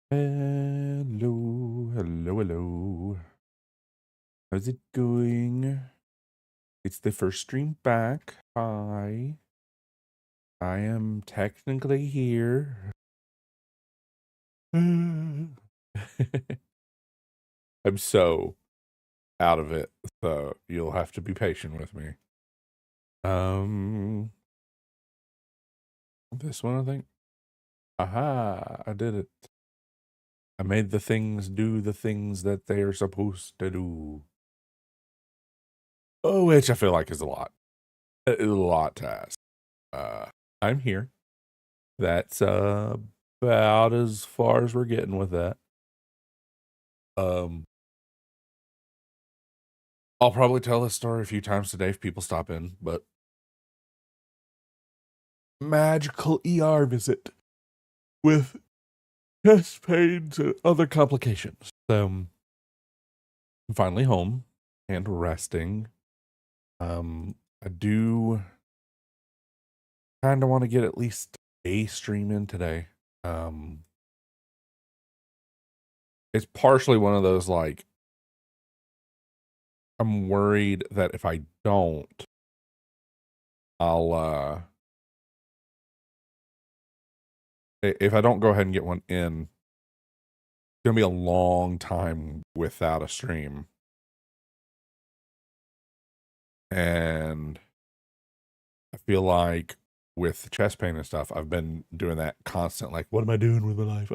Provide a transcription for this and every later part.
Hello, hello, hello. How's it going? It's the first stream back. Hi. I am technically here. I'm so out of it, so you'll have to be patient with me. This one, I think. Aha, I did it. I made the things do the things that they are supposed to do. Oh, which I feel like is a lot. A lot to ask. I'm here. That's about as far as we're getting with that. Um, I'll probably tell this story a few times today if people stop in, but magical ER visit with chest pains and other complications. I'm finally home and resting. I do kind of want to get at least a stream in today. It's partially one of those like I'm worried that if I don't, I'll if I don't go ahead and get one in, it's gonna be a long time without a stream. And I feel like with chest pain and stuff, I've been doing that constant, like, what am I doing with my life?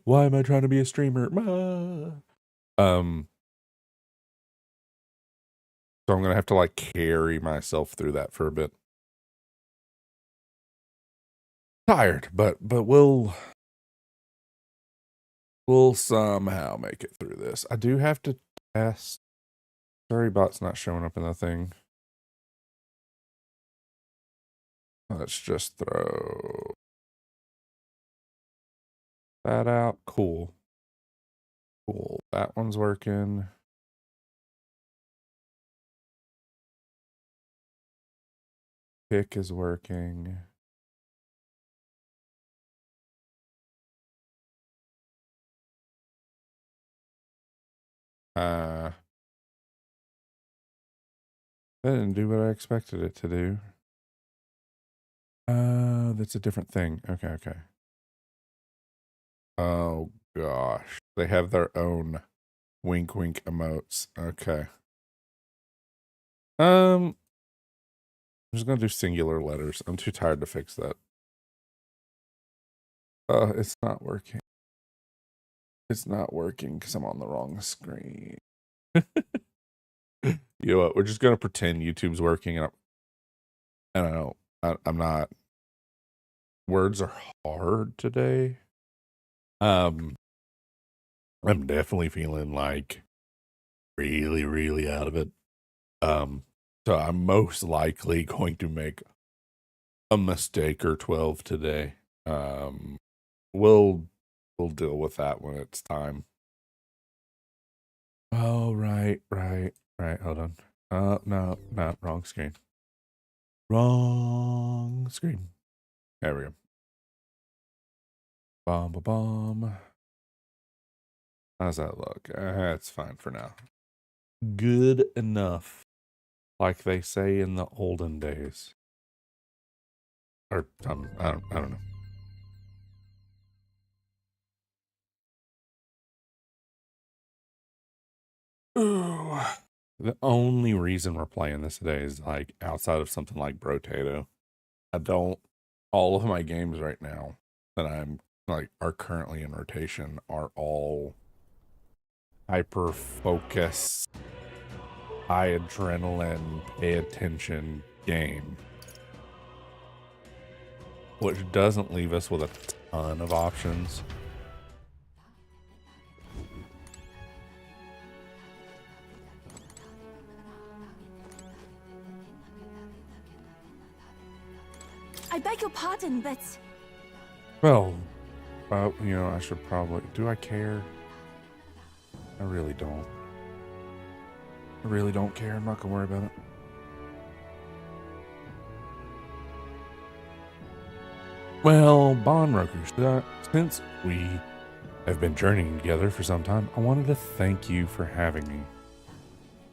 Why am I trying to be a streamer? So I'm gonna have to like carry myself through that for a bit. Tired, but we'll somehow make it through this. I do have to test. Sorry, bot's not showing up in the thing. Let's just throw that out. Cool. Cool. That one's working. Pick is working. That didn't do what I expected it to do. That's a different thing. Okay, okay. Oh gosh. They have their own wink wink emotes. Okay. I'm just gonna do singular letters. I'm too tired to fix that. It's not working. It's not working because I'm on the wrong screen. You know what? We're just gonna pretend YouTube's working, and I don't know. I'm not. Words are hard today. I'm definitely feeling like really, really out of it. So I'm most likely going to make a mistake or 12 today. We'll deal with that when it's time. Oh, right. Hold on. No, wrong screen. Wrong screen. There we go. Bomb. How's that look? It's fine for now. Good enough, like they say in the olden days. Or I don't know. Ooh. The only reason we're playing this today is like outside of something like Brotato. I don't. All of my games right now that I'm like are currently in rotation are all hyper focus, high adrenaline, pay attention game, which doesn't leave us with a ton of options. I beg your pardon, but... Well, you know, I should probably... Do I care? I really don't. I really don't care. I'm not gonna worry about it. Well, Bon Roku, since we have been journeying together for some time, I wanted to thank you for having me.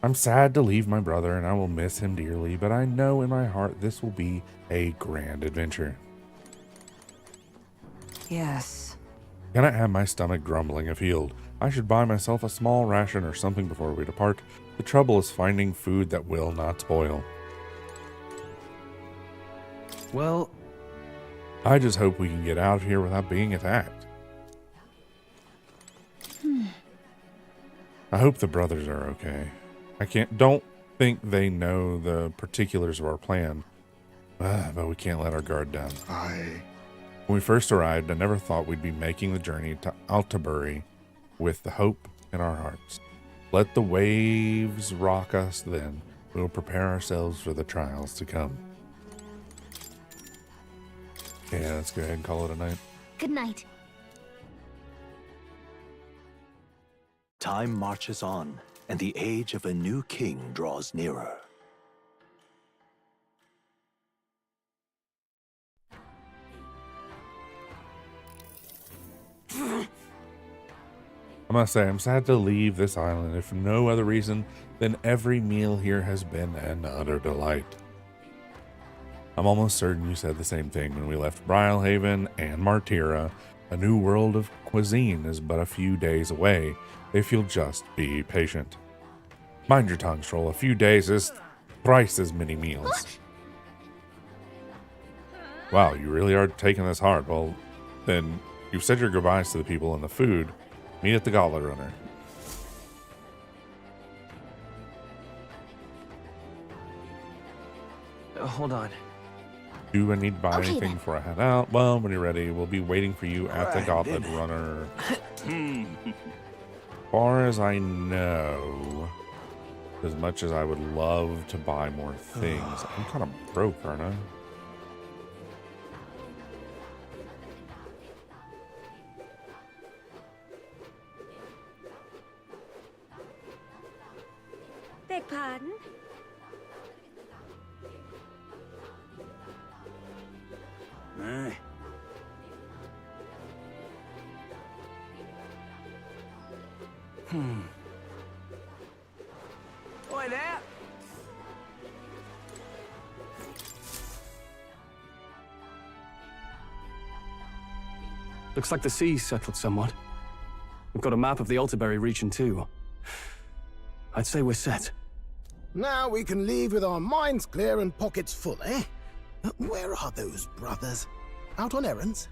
I'm sad to leave my brother and I will miss him dearly, but I know in my heart this will be a grand adventure. Yes. Cannot have my stomach grumbling afield. I should buy myself a small ration or something before we depart. The trouble is finding food that will not spoil. Well, I just hope we can get out of here without being attacked. I hope the brothers are okay. Don't think they know the particulars of our plan, but we can't let our guard down. When we first arrived, I never thought we'd be making the journey to Altabury with the hope in our hearts. Let the waves rock us then. We will prepare ourselves for the trials to come. Yeah, let's go ahead and call it a night. Good night. Time marches on, and the age of a new king draws nearer. I must say, I'm sad to leave this island, if for no other reason than every meal here has been an utter delight. I'm almost certain you said the same thing when we left Brylehaven and Martira. A new world of cuisine is but a few days away, if you'll just be patient. Mind your tongue, Stroll. A few days is thrice as many meals. Wow, you really are taking this hard. Well, then you've said your goodbyes to the people and the food. Meet at the Gauntlet Runner. hold on. Do I need to buy Okay, anything then. before I head out? Well, when you're ready, we'll be waiting for you at the Right, Gauntlet then. Runner. Far as I know, as much as I would love to buy more things, I'm kind of broke, aren't I? Beg pardon? Aye. Oi there! Looks like the sea's settled somewhat. We've got a map of the Altabury region too. I'd say we're set. Now we can leave with our minds clear and pockets full, eh? Where are those brothers? Out on errands?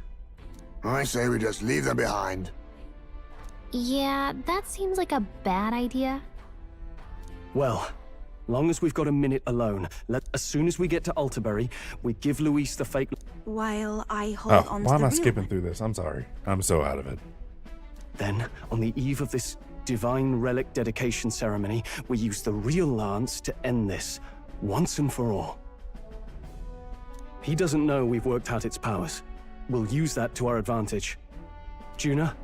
I say we just leave them behind. Yeah, that seems like a bad idea. Well, long as we've got a minute alone, as soon as we get to Altabury, we give Luis the fake. While I hold Oh, on why to am the I real skipping one. through this? I'm sorry. I'm so out of it. Then, on the eve of this divine relic dedication ceremony, we use the real lance to end this, once and for all. He doesn't know we've worked out its powers. We'll use that to our advantage. Juna,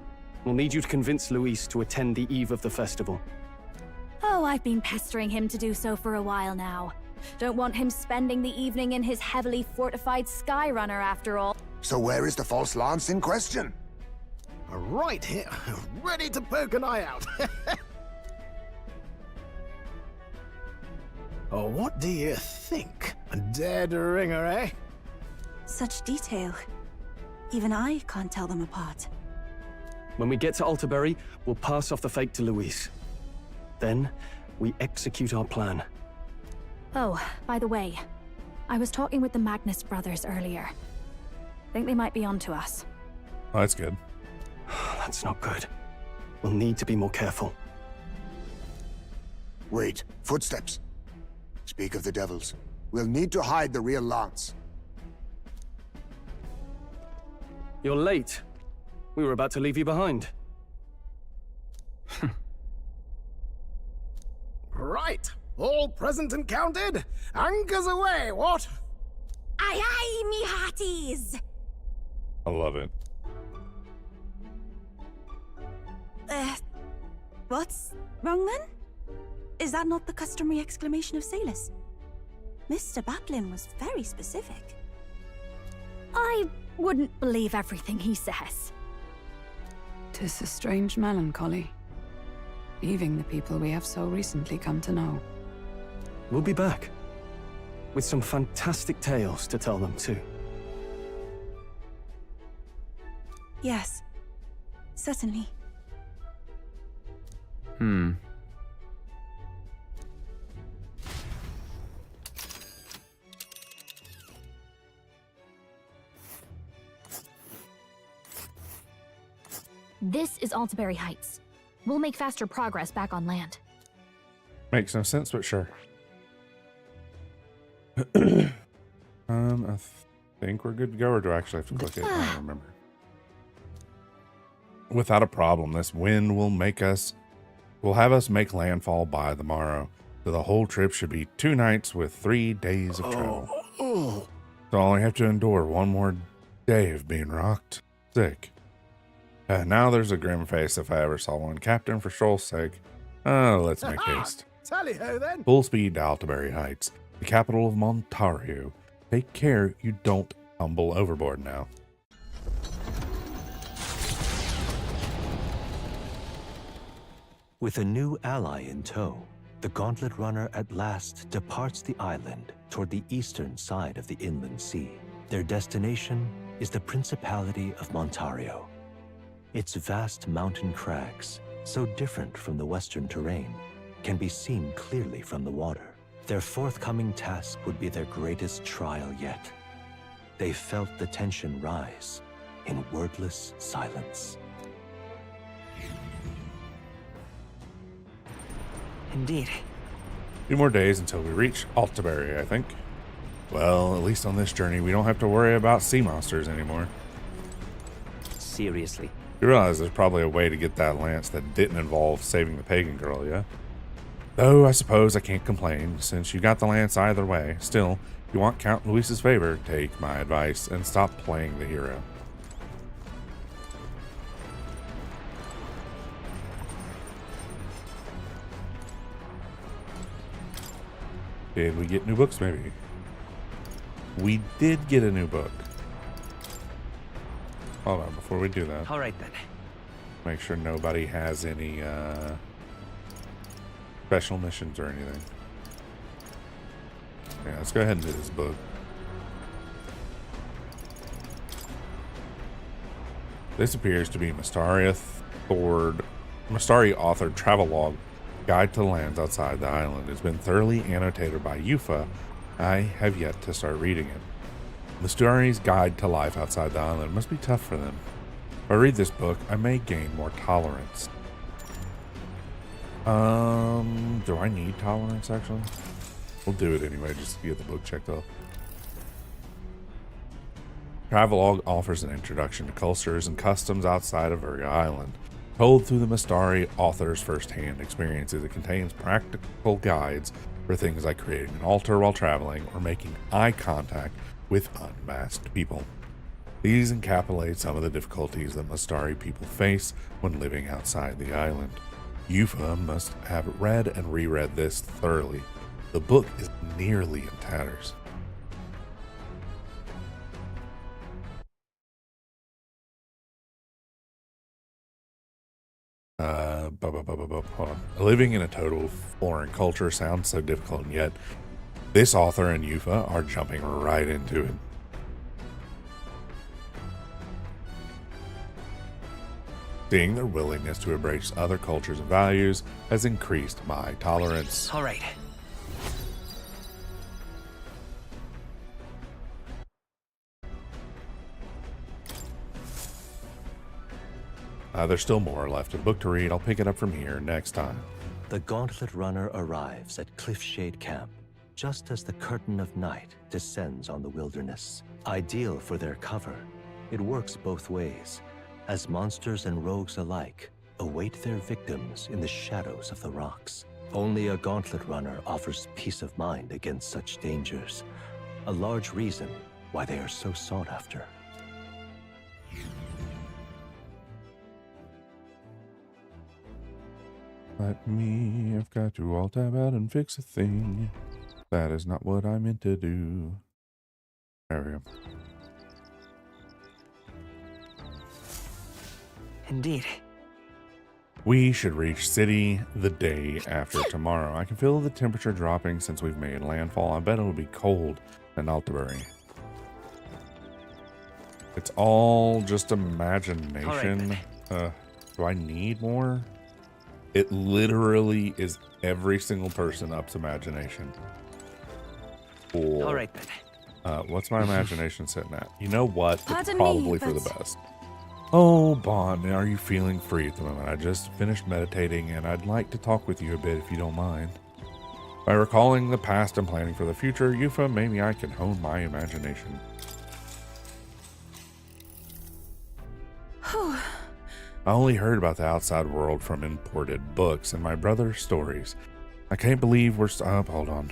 we'll need you to convince Luis to attend the eve of the festival. Oh, I've been pestering him to do so for a while now. Don't want him spending the evening in his heavily fortified Skyrunner after all. So where is the false lance in question? Right here, ready to poke an eye out. Oh, what do you think? A dead ringer, eh? Such detail. Even I can't tell them apart. When we get to Altabury, we'll pass off the fake to Luis. Then, we execute our plan. Oh, by the way, I was talking with the Magnus brothers earlier. Think they might be onto us. Oh, that's good. That's not good. We'll need to be more careful. Wait, footsteps. Speak of the devils. We'll need to hide the real lance. You're late. We were about to leave you behind. Right, all present and counted. Anchors away, what? Aye aye, me hearties! I love it. What's wrong then? Is that not the customary exclamation of Salus? Mr. Baplin was very specific. I wouldn't believe everything he says. 'Tis a strange melancholy, leaving the people we have so recently come to know. We'll be back with some fantastic tales to tell them too. Yes, certainly. This is Altaberry Heights. We'll make faster progress back on land. Makes no sense, but sure. I think we're good to go, or do I actually have to click it? I don't remember. Without a problem, this wind will have us make landfall by the morrow. So the whole trip should be 2 nights with 3 days of travel. So I'll only have to endure 1 more day of being rocked sick. Now there's a grim face if I ever saw one. Captain, for Shoal's sake, let's make haste. Tally-ho then! Full speed to Altaberry Heights, the capital of Montario. Take care you don't tumble overboard now. With a new ally in tow, the Gauntlet Runner at last departs the island toward the eastern side of the inland sea. Their destination is the Principality of Montario. Its vast mountain crags, so different from the western terrain, can be seen clearly from the water. Their forthcoming task would be their greatest trial yet. They felt the tension rise in wordless silence. Indeed. 2 more days until we reach Altaberry, I think. Well, at least on this journey, we don't have to worry about sea monsters anymore. Seriously. You realize there's probably a way to get that lance that didn't involve saving the pagan girl, yeah? Though I suppose I can't complain, since you got the lance either way. Still, if you want Count Luis's favor, take my advice and stop playing the hero. Did we get new books, maybe? We did get a new book. Hold on, before we do that. All right then. Make sure nobody has any special missions or anything. Yeah, let's go ahead and do this book. This appears to be Mystari authored travelogue Guide to the Lands Outside the Island. It's been thoroughly annotated by Yufa. I have yet to start reading it. Mystari's Guide to Life Outside the Island must be tough for them. If I read this book, I may gain more tolerance. Do I need tolerance, actually? We'll do it anyway, just to get the book checked off. Travelogue offers an introduction to cultures and customs outside of Virga Island. Told through the Mystari author's first-hand experiences, it contains practical guides for things like creating an altar while traveling or making eye contact with unmasked people. These encapsulate some of the difficulties that Mystari people face when living outside the island. Yufa must have read and reread this thoroughly. The book is nearly in tatters. Hold on. Living in a total foreign culture sounds so difficult, and yet this author and Yufa are jumping right into it. Seeing their willingness to embrace other cultures and values has increased my tolerance. All right. There's still more left of the book to read. I'll pick it up from here next time. The Gauntlet Runner arrives at Cliffshade Camp just as the curtain of night descends on the wilderness. Ideal for their cover, it works both ways, as monsters and rogues alike await their victims in the shadows of the rocks. Only a Gauntlet Runner offers peace of mind against such dangers, a large reason why they are so sought after. I've got to alt tab out and fix a thing. That is not what I meant to do. There we go. Indeed. We should reach city the day after tomorrow. I can feel the temperature dropping since we've made landfall. I bet it'll be cold in Altabury. It's all just imagination. Do I need more? It literally is every single person up's imagination. Cool. All right then. What's my imagination sitting at? You know what? It's Pardon probably me, for the but- best. Oh, Bon, are you feeling free at the moment? I just finished meditating and I'd like to talk with you a bit if you don't mind. By recalling the past and planning for the future, Yufa, maybe I can hone my imagination. I only heard about the outside world from imported books and my brother's stories. I can't believe we're up. Hold on.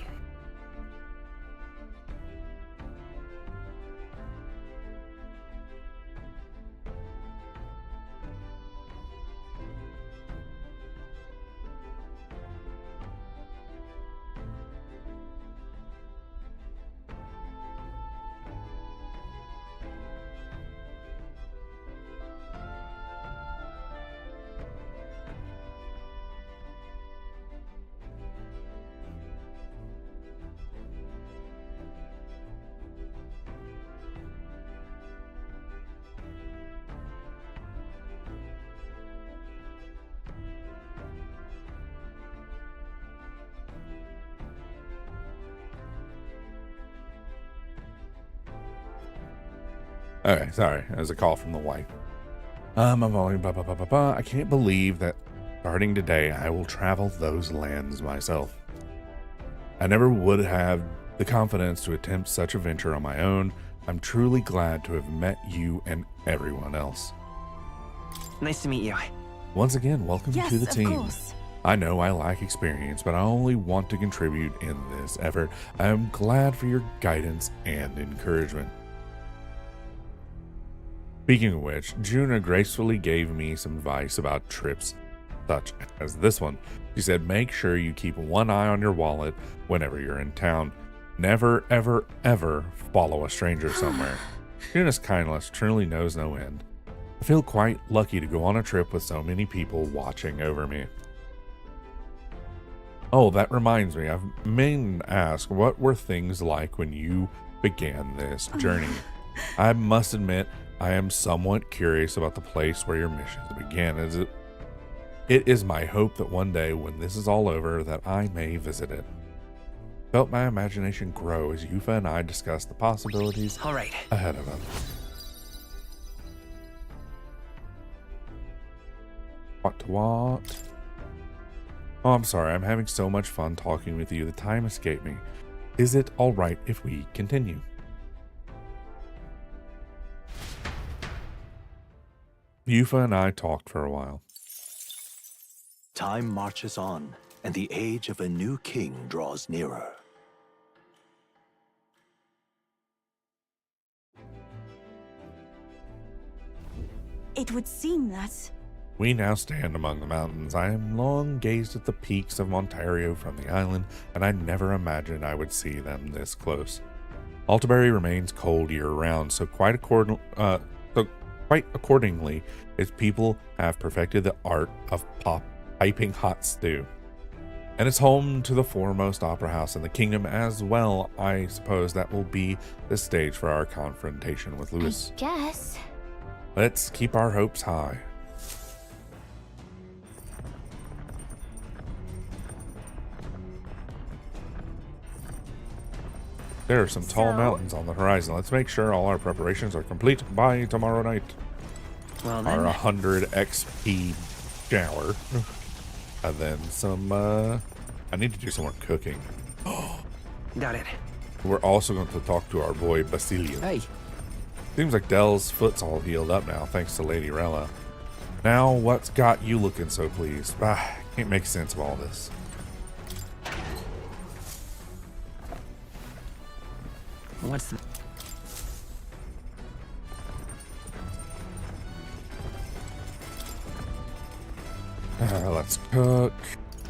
Okay, sorry. It was a call from the wife. I'm volume, I can't believe that starting today, I will travel those lands myself. I never would have the confidence to attempt such a venture on my own. I'm truly glad to have met you and everyone else. Nice to meet you. Once again, welcome Yes, to the of team. course. I know I lack experience, but I only want to contribute in this effort. I am glad for your guidance and encouragement. Speaking of which, Juna gracefully gave me some advice about trips such as this one. She said, make sure you keep one eye on your wallet whenever you're in town. Never, ever, ever follow a stranger somewhere. Juna's kindness truly knows no end. I feel quite lucky to go on a trip with so many people watching over me. Oh, that reminds me, I've meant to ask, what were things like when you began this journey? I must admit, I am somewhat curious about the place where your missions began. It is my hope that one day, when this is all over, that I may visit it. Felt my imagination grow as Yufa and I discussed the possibilities All right. ahead of us. What? Oh, I'm sorry. I'm having so much fun talking with you. The time escaped me. Is it all right if we continue? Yufa and I talked for a while. Time marches on, and the age of a new king draws nearer. It would seem that... We now stand among the mountains. I have long gazed at the peaks of Ontario from the island, and I never imagined I would see them this close. Altabury remains cold year-round, so quite accordingly, its people have perfected the art of piping hot stew. And it's home to the foremost opera house in the kingdom as well. I suppose that will be the stage for our confrontation with Louis. I guess. Let's keep our hopes high. There are some tall So- mountains on the horizon. Let's make sure all our preparations are complete by tomorrow night. Well Our then, 100 XP shower. And then some, I need to do some more cooking. got it. We're also going to talk to our boy Basilio. Hey. Seems like Dell's foot's all healed up now, thanks to Lady Rella. Now, what's got you looking so pleased? Can't make sense of all this. What's the... Let's cook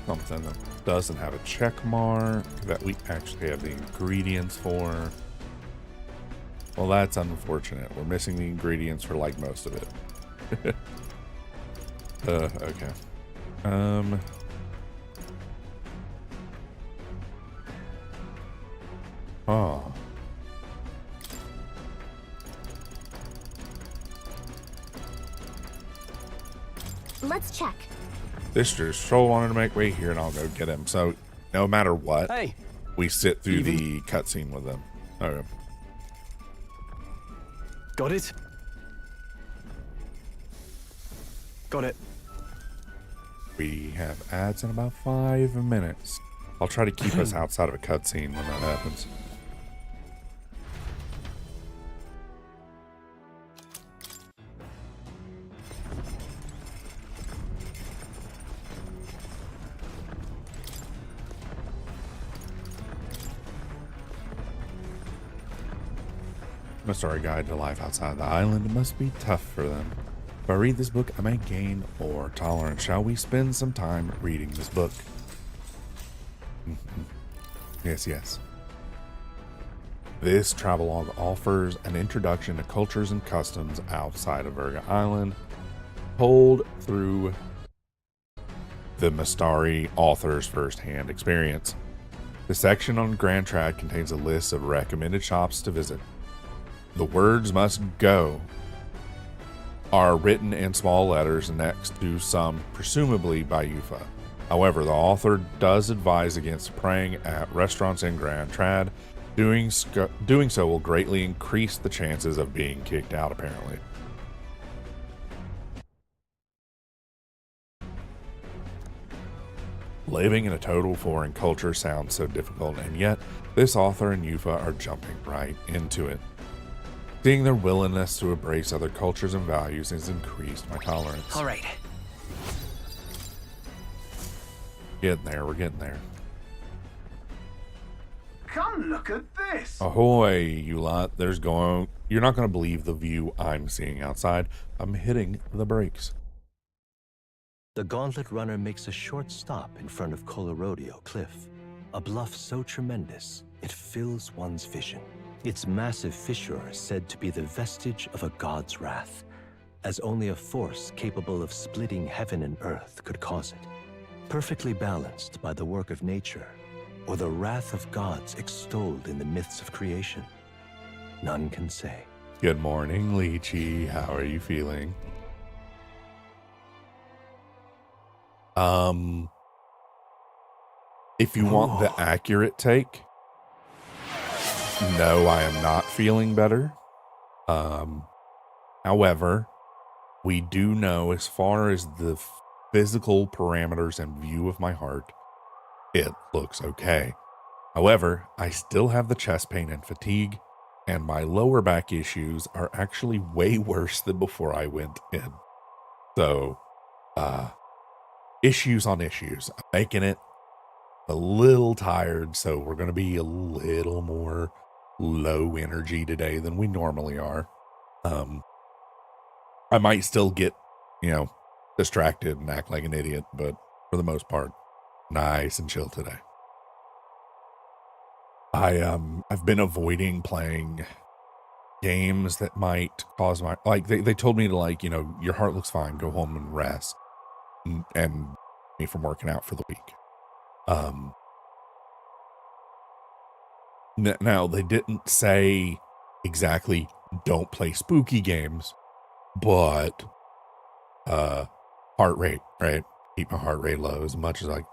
something that doesn't have a check mark that we actually have the ingredients for. Well, that's unfortunate. We're missing the ingredients for like most of it. Okay. Oh. Let's check. This just so wanted to make way here, and I'll go get him. So, no matter what, Hey, we sit through the cutscene with them. Okay. got it? Got it. We have ads in about 5 minutes. I'll try to keep us outside of a cutscene when that happens. A story guide to life outside the island must be tough for them. If I read this book, I may gain more tolerance. Shall we spend some time reading this book? Yes, yes. This travelogue offers an introduction to cultures and customs outside of Virga Island, told through the Mystari author's first-hand experience. The section on Grand Trad contains a list of recommended shops to visit. The words must go are written in small letters next to some, presumably by Yuffie. However, the author does advise against praying at restaurants in Grand Trad. Doing so will greatly increase the chances of being kicked out, apparently. Living in a total foreign culture sounds so difficult, and yet this author and Yuffie are jumping right into it. Seeing their willingness to embrace other cultures and values has increased my tolerance. All right. Getting there, we're getting there. Come look at this! Ahoy, you lot. You're not going to believe the view I'm seeing outside. I'm hitting the brakes. The Gauntlet Runner makes a short stop in front of Colorodeo Cliff, a bluff so tremendous it fills one's vision. Its massive fissure is said to be the vestige of a god's wrath, as only a force capable of splitting heaven and earth could cause it. Perfectly balanced by the work of nature, or the wrath of gods extolled in the myths of creation, none can say. Good morning, Lychee. How are you feeling? If you want the accurate take, no, I am not feeling better. However, we do know as far as the physical parameters and view of my heart, it looks okay. However, I still have the chest pain and fatigue, and my lower back issues are actually way worse than before I went in. So, issues on issues. I'm making it a little tired, so we're going to be a little more low energy today than we normally are. I might still get, distracted and act like an idiot, but for the most part, nice and chill today. I've been avoiding playing games that might cause my, they told me to your heart looks fine, go home and rest, and me from working out for the week. Now they didn't say exactly don't play spooky games, but heart rate, right? Keep my heart rate low as much as I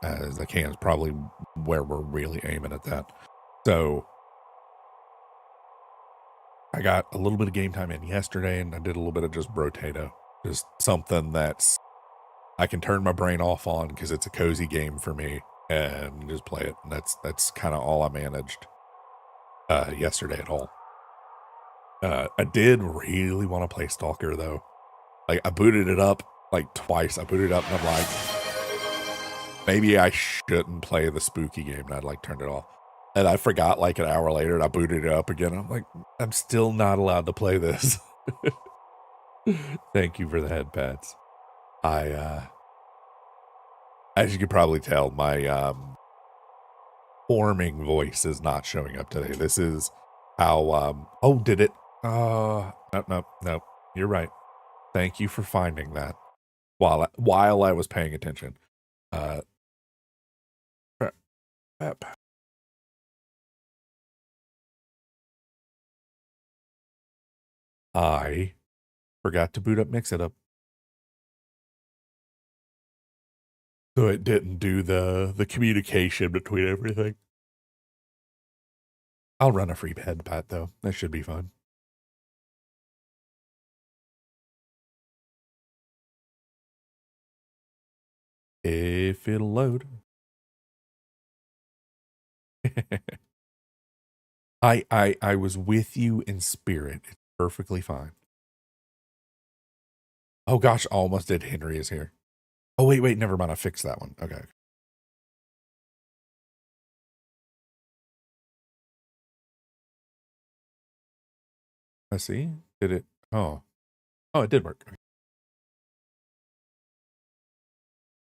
can is probably where we're really aiming at that. So I got a little bit of game time in yesterday, and I did a little bit of just Brotato, just something that's I can turn my brain off on because it's a cozy game for me and just play it. And that's kind of all I managed yesterday at all. I did really want to play Stalker though. I booted it up twice. I booted it up and I'm like, maybe I shouldn't play the spooky game. And I'd turned it off. And I forgot an hour later and I booted it up again. I'm like, I'm still not allowed to play this. Thank you for the head pats. As you could probably tell, my forming voice is not showing up today. This is how, did it? No, you're right. Thank you for finding that. while I was paying attention. Crap. I forgot to boot up Mix-It-Up. So it didn't do the communication between everything. I'll run a free head pat though. That should be fun. If it'll load. I was with you in spirit. It's perfectly fine. Oh gosh, almost did. Henry is here. Oh wait, never mind. I fixed that one. Okay. Let's see. Did it? Oh, it did work.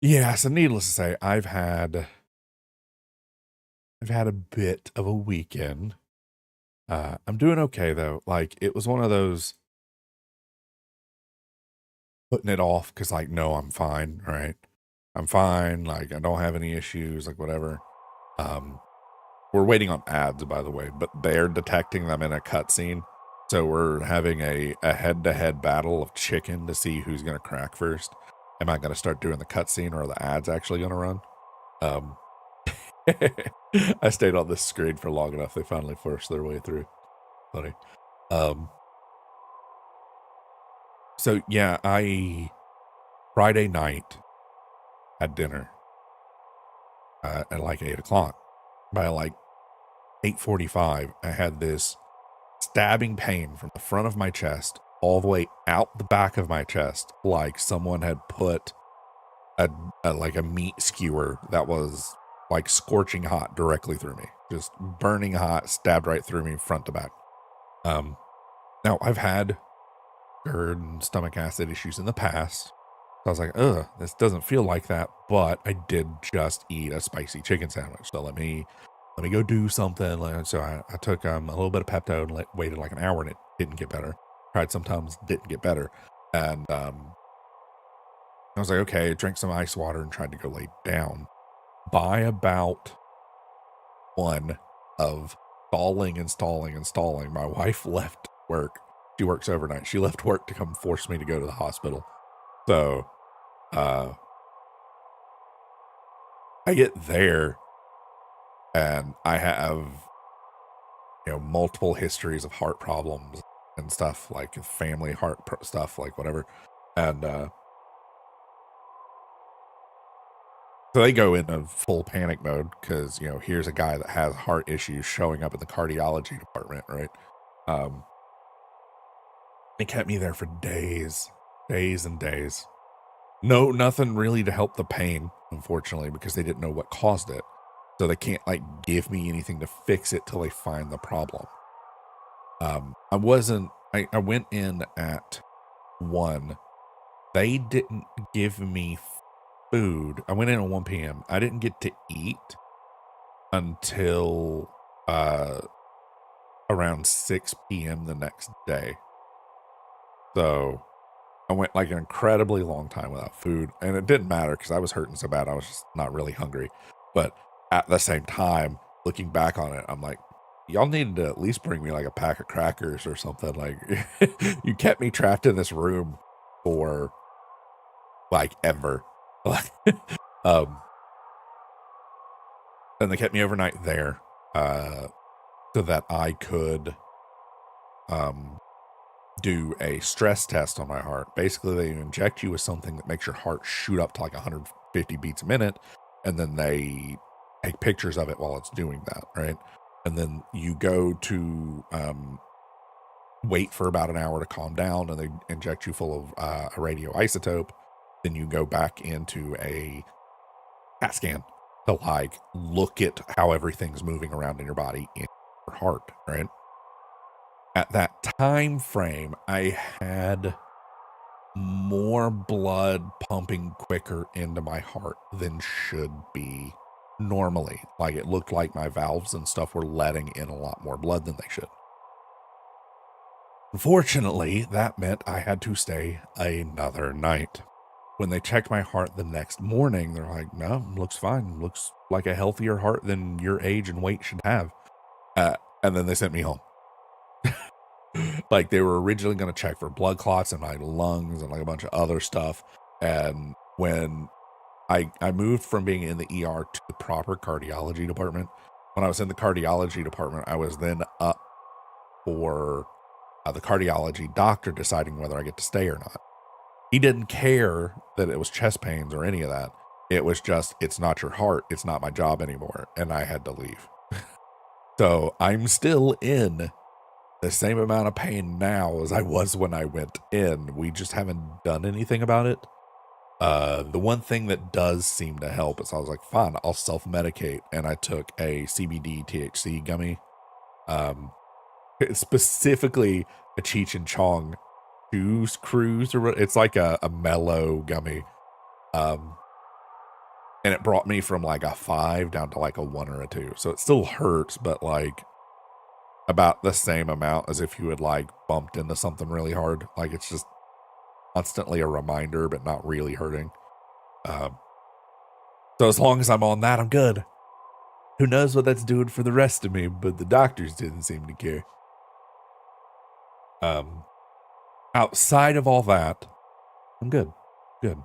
Yeah. So needless to say, I've had a bit of a weekend. I'm doing okay though. Like it was one of those putting it off because like, no, I'm fine. Right. I'm fine. Like I don't have any issues, like whatever. We're waiting on ads, by the way, but they're detecting them in a cutscene. So we're having a head-to-head battle of chicken to see who's going to crack first. Am I going to start doing the cutscene or are the ads actually going to run? I stayed on this screen for long enough. They finally forced their way through. Funny. So yeah, Friday night had dinner at like 8 o'clock. By like 8:45, I had this stabbing pain from the front of my chest all the way out the back of my chest, like someone had put a meat skewer that was like scorching hot directly through me, just burning hot, stabbed right through me front to back. Now I've had GERD and stomach acid issues in the past. So I was like, this doesn't feel like that, but I did just eat a spicy chicken sandwich. So let me go do something. So I took a little bit of Pepto and waited like an hour and it didn't get better. Tried sometimes, didn't get better. And I was like, okay, drank some ice water and tried to go lay down. By about 1 of stalling, my wife left work. She works overnight. She left work to come force me to go to the hospital. So I get there and I have, multiple histories of heart problems and stuff, like family heart stuff, like whatever. And so they go into full panic mode because, here's a guy that has heart issues showing up in the cardiology department, right? They kept me there for days and days. No, nothing really to help the pain, unfortunately, because they didn't know what caused it. So they can't give me anything to fix it till they find the problem. I went in at 1. They didn't give me food. I went in at 1 p.m. I didn't get to eat until around 6 p.m. the next day. So I went an incredibly long time without food, and it didn't matter because I was hurting so bad. I was just not really hungry. But at the same time, looking back on it, I'm like, y'all needed to at least bring me a pack of crackers or something. You kept me trapped in this room for ever. And they kept me overnight there so that I could do a stress test on my heart. Basically, they inject you with something that makes your heart shoot up to 150 beats a minute, and then they take pictures of it while it's doing that, right? And then you go to wait for about an hour to calm down, and they inject you full of a radioisotope. Then you go back into a CAT scan to look at how everything's moving around in your body in your heart, right? At that time frame, I had more blood pumping quicker into my heart than should be normally. It looked like my valves and stuff were letting in a lot more blood than they should. Unfortunately, that meant I had to stay another night. when they checked my heart the next morning, they're like, no, looks fine. Looks like a healthier heart than your age and weight should have. And then they sent me home. Like, they were originally going to check for blood clots in my lungs and like a bunch of other stuff. And when I moved from being in the ER to the proper cardiology department, when I was in the cardiology department, I was then up for the cardiology doctor deciding whether I get to stay or not. He didn't care that it was chest pains or any of that. It was just, it's not your heart. It's not my job anymore. And I had to leave. So I'm still in the same amount of pain now as I was when I went in. We just haven't done anything about it. The one thing that does seem to help is I was like, fine, I'll self-medicate. And I took a CBD THC gummy. Specifically a Cheech and Chong Juice Cruise, or it's like a mellow gummy. And it brought me from like a 5 down to like a 1 or a 2. So it still hurts, but like about the same amount as if you had like bumped into something really hard. Like, it's just constantly a reminder, but not really hurting. So as long as I'm on that, I'm good. Who knows what that's doing for the rest of me, but the doctors didn't seem to care. Outside of all that, I'm good. Good.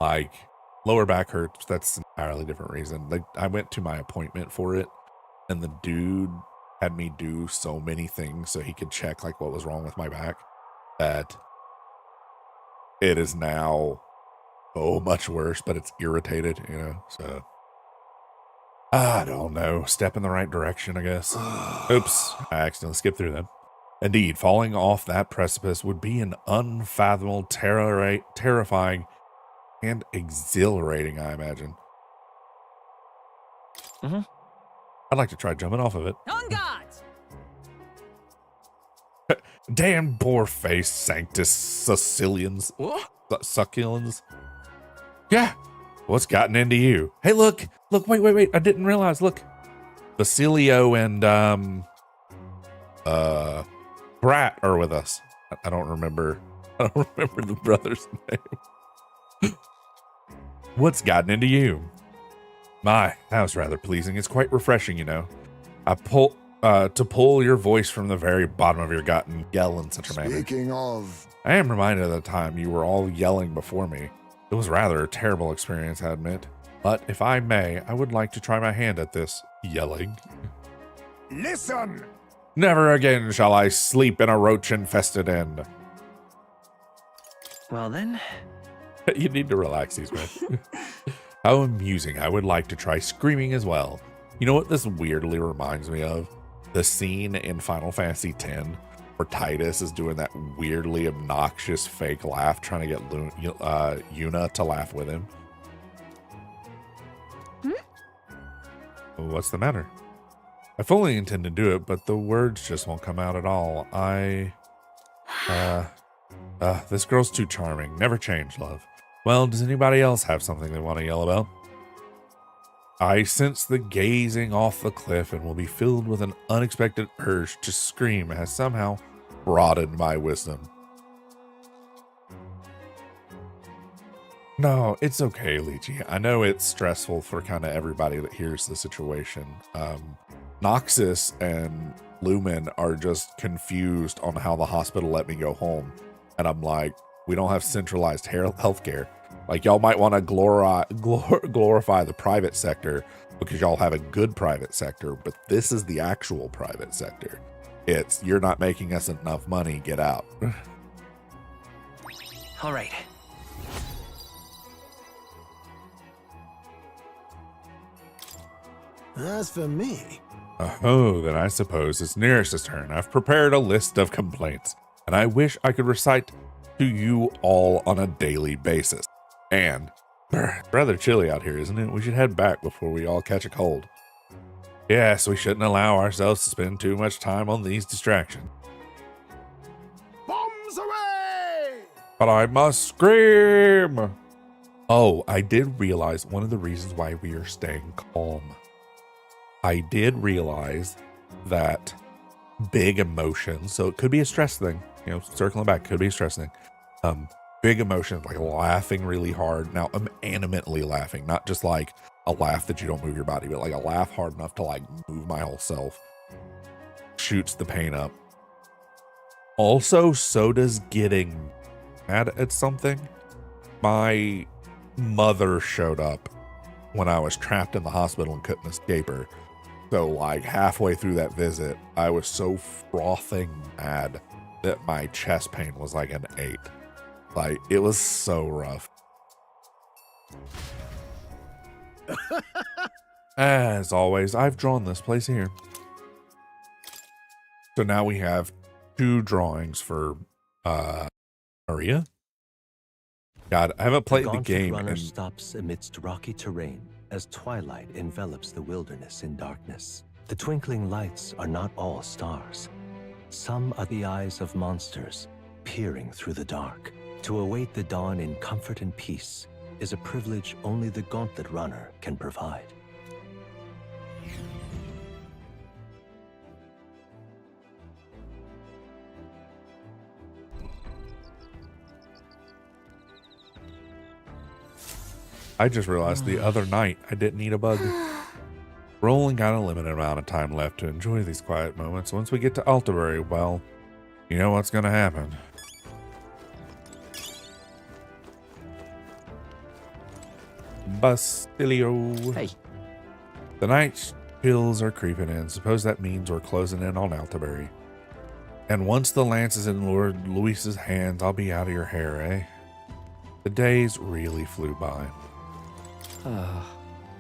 Like, lower back hurts, that's an entirely different reason. Like, I went to my appointment for it, and the dude had me do so many things so he could check like what was wrong with my back, that it is now so much worse, but it's irritated, you know. So I don't know, step in the right direction, I guess. Oops, I accidentally skipped through them. Indeed, falling off that precipice would be an unfathomable, terrifying, and exhilarating, I imagine. I'd like to try jumping off of it. On guard! Damn poor-faced Sanctus Sucilians. Succulans. Yeah. What's gotten into you? Hey, look. Look, wait. I didn't realize. Look. Basilio and, Brat are with us. I don't remember the brother's name. What's gotten into you? My, that was rather pleasing. It's quite refreshing, you know. To pull your voice from the very bottom of your gut and yell in such a manner. Speaking of... I am reminded of the time you were all yelling before me. It was rather a terrible experience, I admit. But if I may, I would like to try my hand at this yelling. Listen! Never again shall I sleep in a roach-infested inn. Well then... You need to relax these men. How amusing. I would like to try screaming as well. You know what this weirdly reminds me of? The scene in Final Fantasy X where Titus is doing that weirdly obnoxious fake laugh, trying to get Yuna to laugh with him. What's the matter? I fully intend to do it, but the words just won't come out at all. This girl's too charming. Never change, love. Well, does anybody else have something they want to yell about? I sense the gazing off the cliff and will be filled with an unexpected urge to scream has somehow broadened my wisdom. No, it's okay, Lychee. I know it's stressful for kind of everybody that hears the situation. Noxus and Lumen are just confused on how the hospital let me go home. And I'm like, we don't have centralized healthcare. Like, y'all might want to glorify the private sector because y'all have a good private sector, but this is the actual private sector. It's, you're not making us enough money, get out. All right. As for me... Oh, then I suppose it's Neris's turn. I've prepared a list of complaints, and I wish I could recite to you all on a daily basis. And rather chilly out here, isn't it? We should head back before we all catch a cold. Yes, we shouldn't allow ourselves to spend too much time on these distractions. Bombs away! But I must scream! Oh, I did realize one of the reasons why we are staying calm. I did realize that big emotions, so it could be a stress thing, you know, circling back, could be a stress thing, big emotions, like laughing really hard. Now I'm animately laughing, not just like a laugh that you don't move your body, but like a laugh hard enough to like move my whole self. Shoots the pain up. Also, so does getting mad at something. My mother showed up when I was trapped in the hospital and couldn't escape her. So like halfway through that visit, I was so frothing mad that my chest pain was like an 8. Like, it was so rough. As always, I've drawn this place here. So now we have 2 drawings for Maria. God, I haven't played the game. Runner stops amidst rocky terrain as twilight envelops the wilderness in darkness. The twinkling lights are not all stars. Some are the eyes of monsters peering through the dark. To await the dawn in comfort and peace is a privilege only the Gauntlet Runner can provide. I just realized the other night I didn't eat a bug. We're only got a limited amount of time left to enjoy these quiet moments. Once we get to Altabury, well, you know what's gonna happen. Bastilio. Hey. The night chills are creeping in. Suppose that means we're closing in on Altabury. And once the lance is in Lord Luis's hands, I'll be out of your hair, eh? The days really flew by.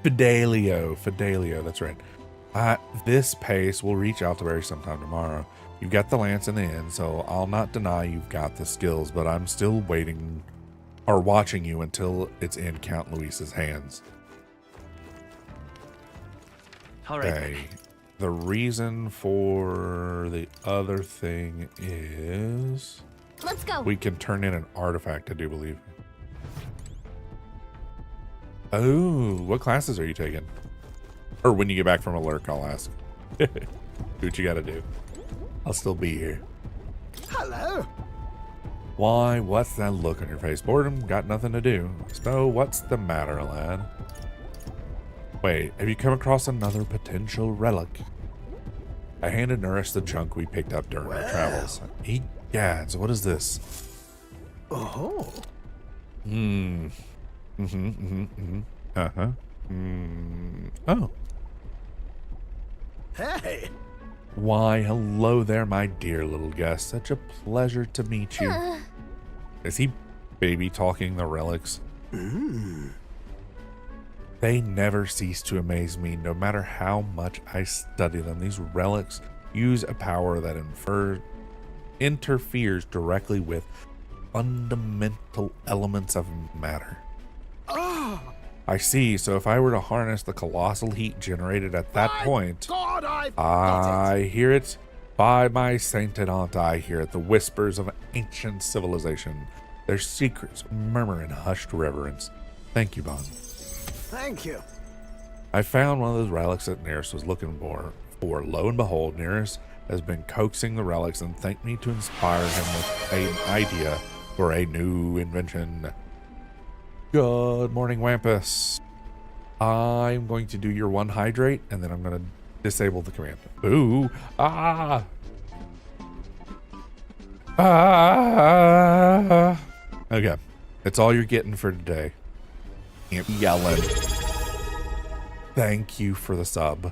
Fidelio, that's right. At this pace, we'll reach Altabury sometime tomorrow. You've got the lance in the end, so I'll not deny you've got the skills, but I'm still waiting or watching you until it's in Count Luis's hands. All right. Okay. The reason for the other thing is Let's go. we can turn in an artifact, I do believe. Oh, what classes are you taking? Or when you get back from a lurk, I'll ask. Do what you gotta do. I'll still be here. Hello. Why, what's that look on your face? Boredom, got nothing to do. So, what's the matter, lad? Wait, have you come across another potential relic? I handed Nurse the junk we picked up during our travels. Egads, what is this? Oh. Oh. Hey. Why, hello there, my dear little guest. Such a pleasure to meet you. Is he baby talking the relics? They never cease to amaze me, no matter how much I study them. These relics use a power that interferes directly with fundamental elements of matter. I see. So if I were to harness the colossal heat generated at that point, God, I hear it. By my sainted aunt, I hear it. The whispers of ancient civilization. Their secrets murmur in hushed reverence. Thank you, Bond. Thank you. I found one of those relics that Nearest was looking for. Lo and behold, Nearest has been coaxing the relics and thanked me to inspire him with an idea for a new invention. Good morning, Wampus. I'm going to do your 1 hydrate, and then I'm going to disable the command. Ooh. Ah. Ah. Okay. That's all you're getting for today. Can't be yelling. Thank you for the sub.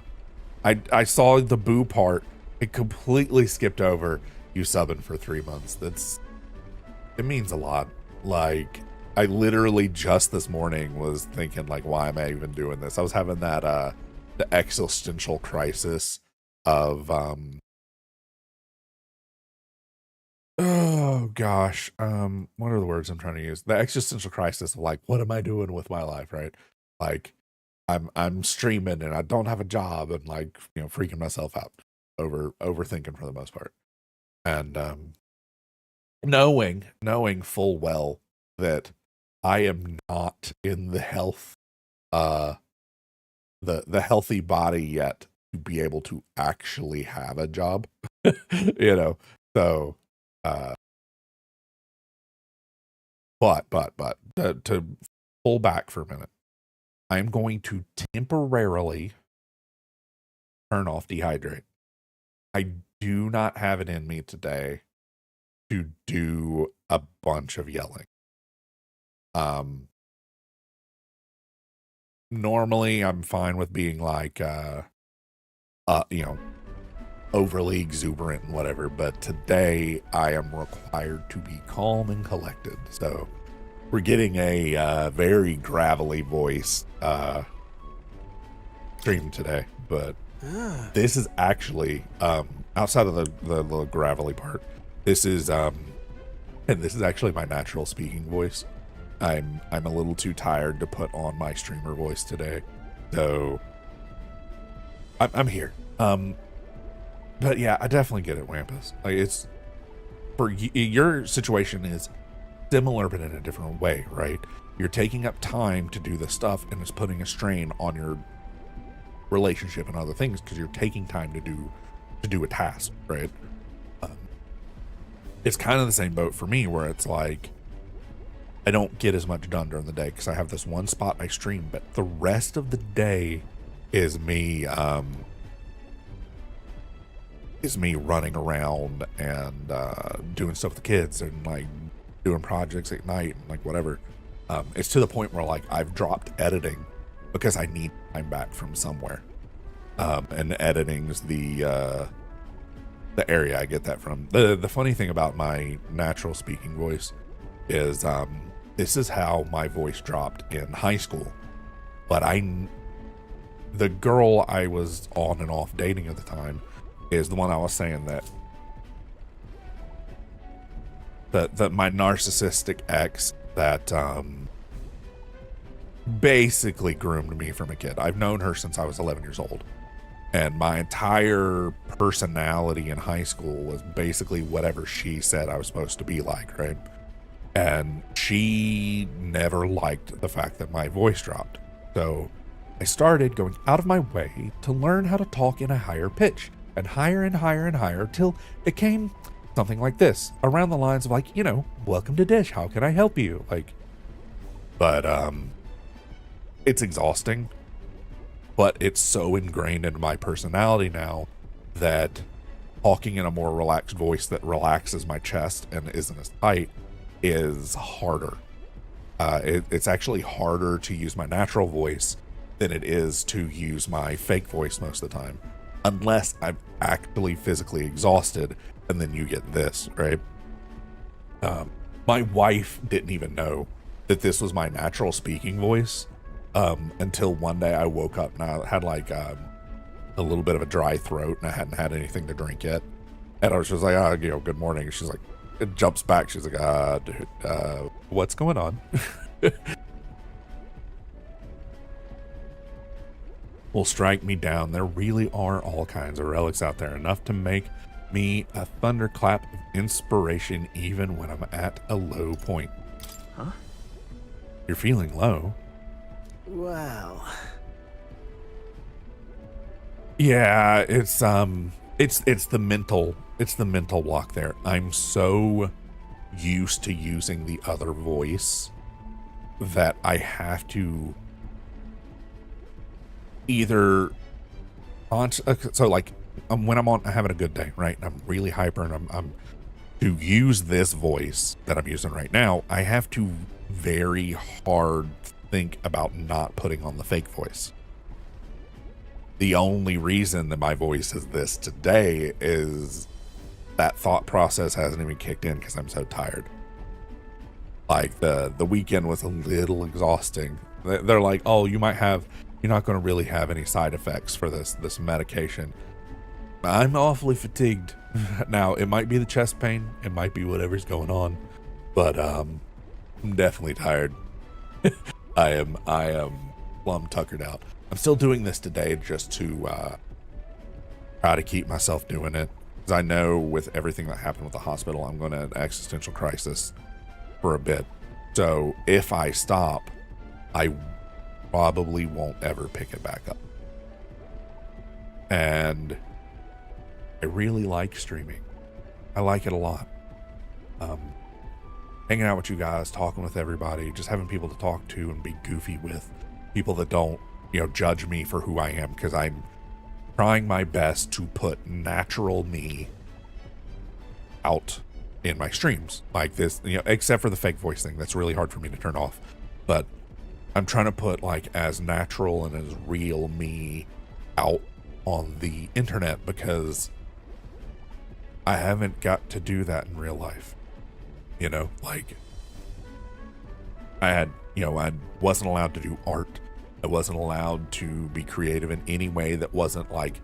I saw the boo part. It completely skipped over you subbing for 3 months. It means a lot. Like, I literally just this morning was thinking, like, why am I even doing this? I was having that the existential crisis of oh gosh, what are the words I'm trying to use? The existential crisis of, like, what am I doing with my life, right? Like, I'm streaming and I don't have a job and, like, you know, freaking myself out overthinking for the most part. And knowing full well that I am not in the health the healthy body yet to be able to actually have a job. You know, so But to pull back for a minute, I'm going to temporarily turn off Dehydrate. I do not have it in me today to do a bunch of yelling. Normally I'm fine with being like, overly exuberant and whatever, but today I am required to be calm and collected. So we're getting a very gravelly voice stream today, but this is actually outside of the little gravelly part. This is and this is actually my natural speaking voice. I'm a little too tired to put on my streamer voice today, so I'm here. But yeah, I definitely get it, Wampus. Like, it's for your situation is similar, but in a different way, right? You're taking up time to do this stuff, and it's putting a strain on your relationship and other things because you're taking time to do a task, right? It's kind of the same boat for me, where it's like I don't get as much done during the day because I have this one spot I stream, but the rest of the day is me running around and doing stuff with the kids and like doing projects at night and like whatever. It's to the point where like I've dropped editing because I need time back from somewhere. And editing's the area I get that from. The funny thing about my natural speaking voice is this is how my voice dropped in high school. But the girl I was on and off dating at the time is the one I was saying that my narcissistic ex that basically groomed me from a kid. I've known her since I was 11 years old. And my entire personality in high school was basically whatever she said I was supposed to be like, right? And she never liked the fact that my voice dropped. So I started going out of my way to learn how to talk in a higher pitch, and higher and higher and higher, till it came something like this, around the lines of like, welcome to Dish, how can I help you? Like, but it's exhausting. But it's so ingrained into my personality now that talking in a more relaxed voice that relaxes my chest and isn't as tight is harder. It's actually harder to use my natural voice than it is to use my fake voice most of the time, unless I'm actually physically exhausted, and then you get this, right? My wife didn't even know that this was my natural speaking voice. Until one day I woke up and I had like a little bit of a dry throat and I hadn't had anything to drink yet. And I was just like, good morning. And she's like, it jumps back. She's like, dude, what's going on? Will strike me down. There really are all kinds of relics out there, enough to make me a thunderclap of inspiration even when I'm at a low point. Huh? You're feeling low. Well, yeah, it's the mental block there. I'm so used to using the other voice that I have to either so like when I'm having a good day, right, and I'm really hyper and I'm to use this voice that I'm using right now, I have to very hard think about not putting on the fake voice. The only reason that my voice is this today is that thought process hasn't even kicked in because I'm so tired. Like the weekend was a little exhausting. They're like, oh, you're not going to really have any side effects for this medication. I'm awfully fatigued. Now, it might be the chest pain, it might be whatever's going on, but I'm definitely tired. I am plumb tuckered out. I'm still doing this today just to try to keep myself doing it, because I know with everything that happened with the hospital, I'm going to have an existential crisis for a bit. So if I stop, I probably won't ever pick it back up. And I really like streaming. I like it a lot. hanging out with you guys, talking with everybody, just having people to talk to and be goofy with, people that don't, you know, judge me for who I am, because I'm trying my best to put natural me out in my streams like this, you know, except for the fake voice thing. That's really hard for me to turn off, but I'm trying to put like as natural and as real me out on the internet, because I haven't got to do that in real life. You know, like I wasn't allowed to do art. I wasn't allowed to be creative in any way that wasn't like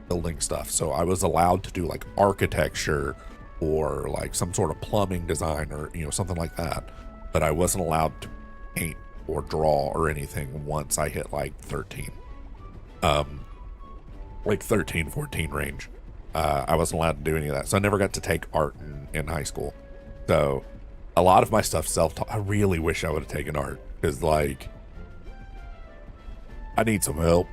building stuff. So I was allowed to do like architecture or like some sort of plumbing design or, you know, something like that. But I wasn't allowed to paint or draw or anything once I hit like 13. Like 13, 14 range. I wasn't allowed to do any of that. So I never got to take art in high school. So a lot of my stuff self-taught. I really wish I would have taken art, because like I need some help.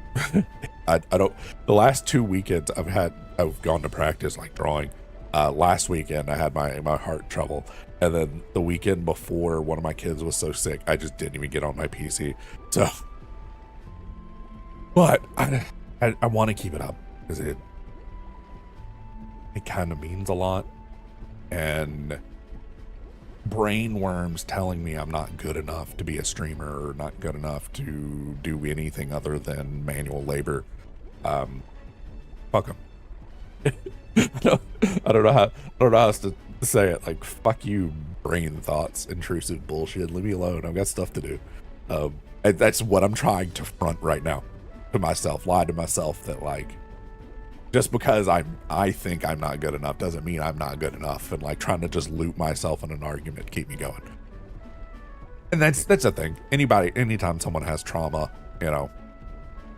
I don't, the last 2 weekends I've gone to practice like drawing. Last weekend I had my heart trouble, and then the weekend before one of my kids was so sick I just didn't even get on my PC. So, but I want to keep it up, because it kind of means a lot, and brain worms telling me I'm not good enough to be a streamer or not good enough to do anything other than manual labor. Fuck them. I don't know how else to say it. Like, fuck you, brain thoughts, intrusive bullshit. Leave me alone. I've got stuff to do. And that's what I'm trying to front right now to myself. Lie to myself that like, just because I think I'm not good enough doesn't mean I'm not good enough, and like trying to just loop myself in an argument to keep me going. And that's the thing. Anytime someone has trauma, you know,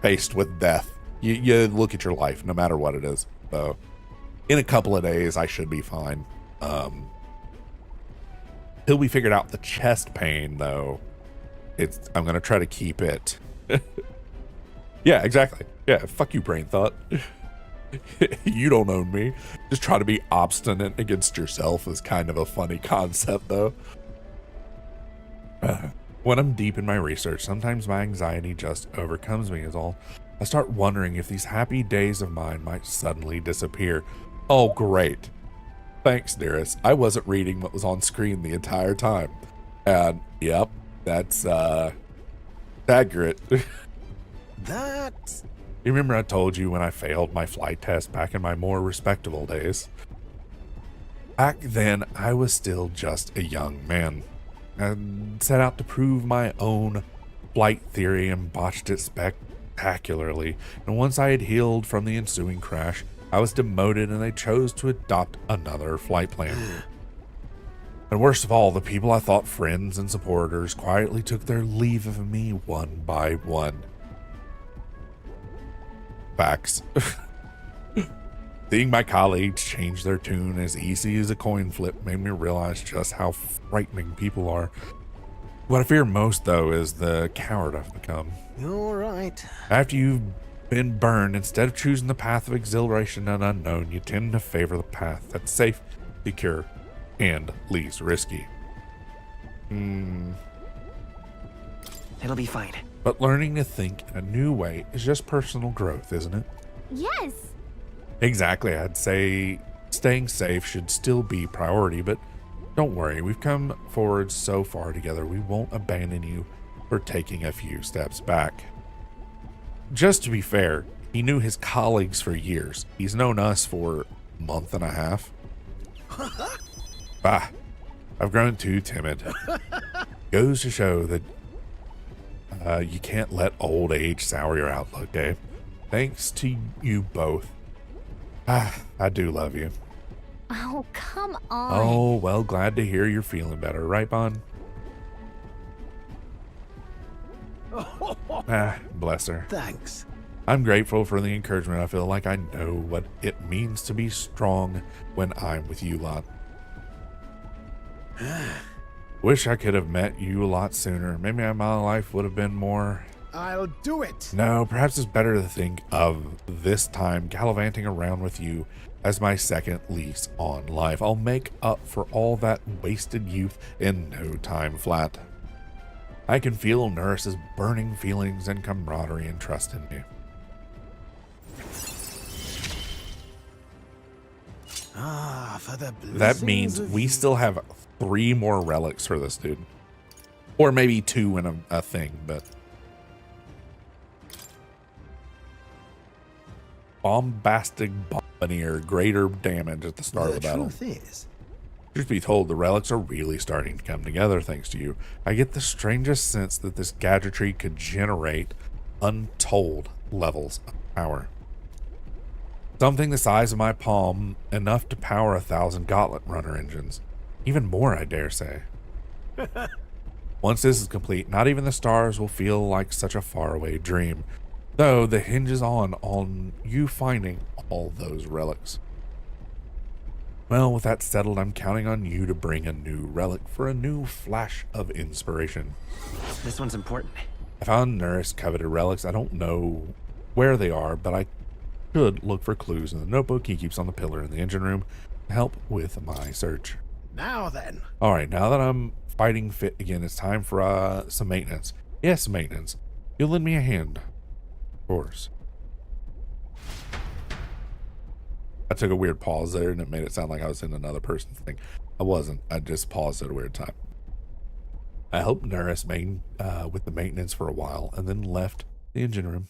faced with death, you look at your life, no matter what it is. So in a couple of days, I should be fine. Till we figured out the chest pain, though, I'm gonna try to keep it. Yeah, exactly. Yeah, fuck you, brain thought. You don't own me. Just try to be obstinate against yourself is kind of a funny concept, though. When I'm deep in my research, sometimes my anxiety just overcomes me is all. I start wondering if these happy days of mine might suddenly disappear. Oh, great. Thanks, dearest. I wasn't reading what was on screen the entire time. And, yep, that's, accurate. That... You remember I told you when I failed my flight test back in my more respectable days? Back then, I was still just a young man, and set out to prove my own flight theory and botched it spectacularly. And once I had healed from the ensuing crash, I was demoted and they chose to adopt another flight plan. And worst of all, the people I thought friends and supporters quietly took their leave of me one by one. Facts. Seeing my colleagues change their tune as easy as a coin flip made me realize just how frightening people are. What I fear most, though, is the coward I've become. You're right. After you've been burned, instead of choosing the path of exhilaration and unknown, you tend to favor the path that's safe, secure, and least risky. It'll be fine. But learning to think in a new way is just personal growth, isn't it? Yes. Exactly. I'd say staying safe should still be priority, but don't worry. We've come forward so far together. We won't abandon you for taking a few steps back. Just to be fair, he knew his colleagues for years. He's known us for a month and a half. Bah, I've grown too timid. Goes to show that you can't let old age sour your outlook, Dave. Thanks to you both. I do love you. Oh, come on. Oh, well, glad to hear you're feeling better, right, Bon? Bless her. Thanks. I'm grateful for the encouragement. I feel like I know what it means to be strong when I'm with you lot. Wish I could have met you a lot sooner. Maybe my life would have been more I'll do it. No, perhaps it's better to think of this time gallivanting around with you as my second lease on life. I'll make up for all that wasted youth in no time flat. I can feel Nurse's burning feelings and camaraderie and trust in me. Ah, for the That means blessings of we youth. still have 3 more relics for this dude. Or maybe 2 in a thing, but... Bombastic bombardier, greater damage at the start of the battle. The truth is, Truth be told, the relics are really starting to come together thanks to you. I get the strangest sense that this gadgetry could generate untold levels of power. Something the size of my palm, enough to power 1,000 Gauntlet Runner engines. Even more, I dare say. Once this is complete, not even the stars will feel like such a faraway dream, though the hinges on you finding all those relics. Well, with that settled, I'm counting on you to bring a new relic for a new flash of inspiration. This one's important. I found Nurse coveted relics. I don't know where they are, but I could look for clues in the notebook he keeps on the pillar in the engine room to help with my search. now then. All right, now that I'm fighting fit again, it's time for some maintenance. Yes, maintenance. You'll lend me a hand, of course. I took a weird pause there, and it made it sound like I was in another person's thing. I wasn't. I just paused at a weird time. I helped Nurse with the maintenance for a while, and then left the engine room.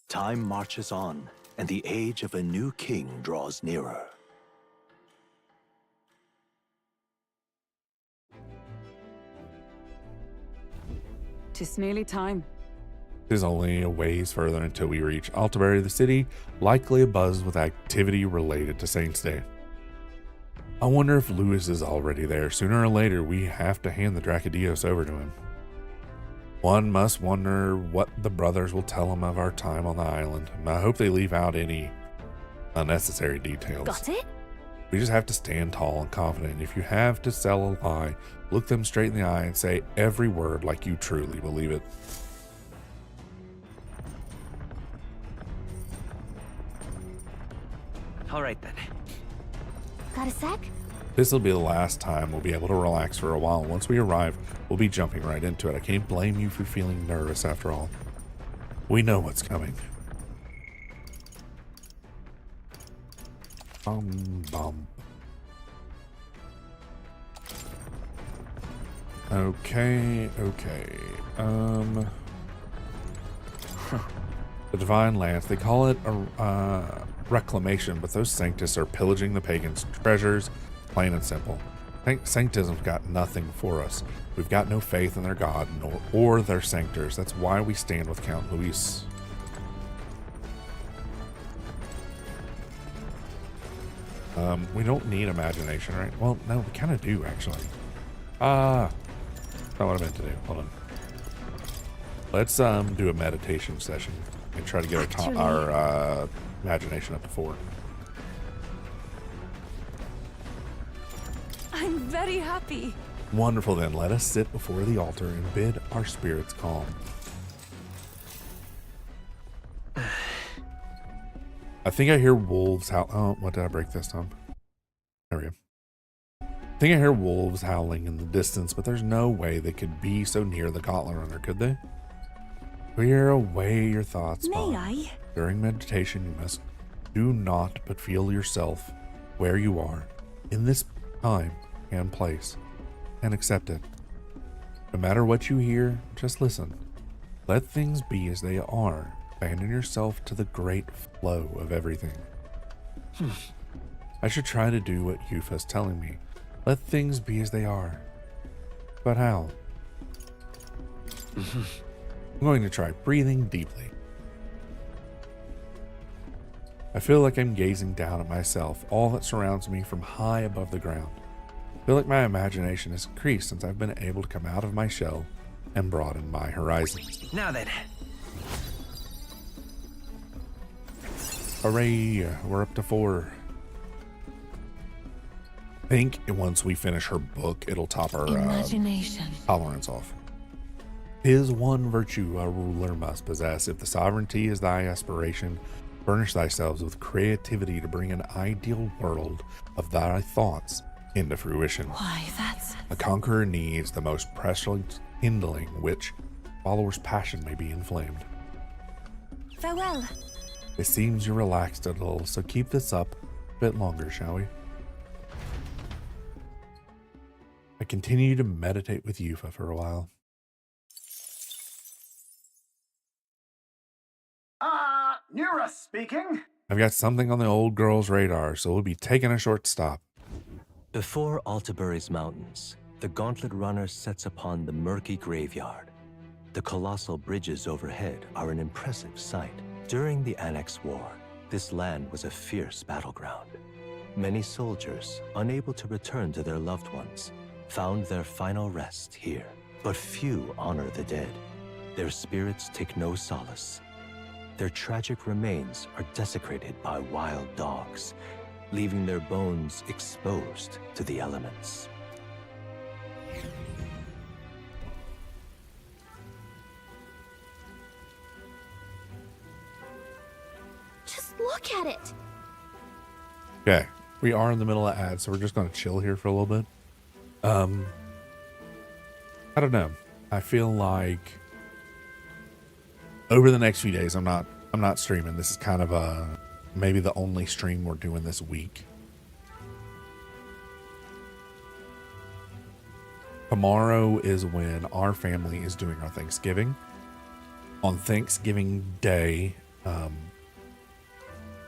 Time marches on, and the age of a new king draws nearer. Tis nearly time. It is only a ways further until we reach Altabury, the city, likely abuzz with activity related to Saints' Day. I wonder if Lewis is already there. Sooner or later, we have to hand the Dracodios over to him. One must wonder what the brothers will tell him of our time on the island. I hope they leave out any unnecessary details. Got it? We just have to stand tall and confident. If you have to sell a lie, look them straight in the eye and say every word like you truly believe it. All right then. Got a sec? This will be the last time we'll be able to relax for a while. Once we arrive, we'll be jumping right into it. I can't blame you for feeling nervous after all. We know what's coming. Bum. Okay. The Divine Lance, they call it a reclamation, but those Sanctus are pillaging the pagans' treasures, plain and simple. Sanctism's got nothing for us. We've got no faith in their god or their sanctors. That's why we stand with Count Luis. We don't need imagination, right? Well, no, we kind of do, actually. That's not what I meant to do. Hold on. Let's do a meditation session and try to get our imagination up to 4. I'm very happy. Wonderful, then. Let us sit before the altar and bid our spirits calm. I think I hear wolves howl. Oh, what did I break this time? There we go. I think I hear wolves howling in the distance, but there's no way they could be so near the Gauntlet Runner, could they? Clear away your thoughts, Mom. May I? During meditation, you must do not but feel yourself where you are in this time and place, and accept it. No matter what you hear, just listen. Let things be as they are. Abandon yourself to the great flow of everything. I should try to do what Yufa's telling me. Let things be as they are. But how? I'm going to try breathing deeply. I feel like I'm gazing down at myself, all that surrounds me from high above the ground. I feel like my imagination has increased since I've been able to come out of my shell and broaden my horizons. Now then. Hooray, we're up to 4. I think once we finish her book, it'll top our Imagination. tolerance off. 'Tis one virtue a ruler must possess. If the sovereignty is thy aspiration, furnish thyself with creativity to bring an ideal world of thy thoughts into fruition. Why, that's... A conqueror needs the most prescient kindling which followers' passion may be inflamed. Farewell. It seems you're relaxed a little, so keep this up a bit longer, shall we? I continue to meditate with Yuffie for a while. Nura speaking. I've got something on the old girl's radar, so we'll be taking a short stop. Before Altabury's mountains, the Gauntlet Runner sets upon the murky graveyard. The colossal bridges overhead are an impressive sight. During the Annex War, this land was a fierce battleground. Many soldiers, unable to return to their loved ones, found their final rest here. But few honor the dead. Their spirits take no solace. Their tragic remains are desecrated by wild dogs, leaving their bones exposed to the elements. Just look at it. Okay, we are in the middle of ads, so we're just going to chill here for a little bit. I don't know. I feel like over the next few days, I'm not streaming. This is kind of maybe the only stream we're doing this week. Tomorrow is when our family is doing our Thanksgiving. On Thanksgiving Day,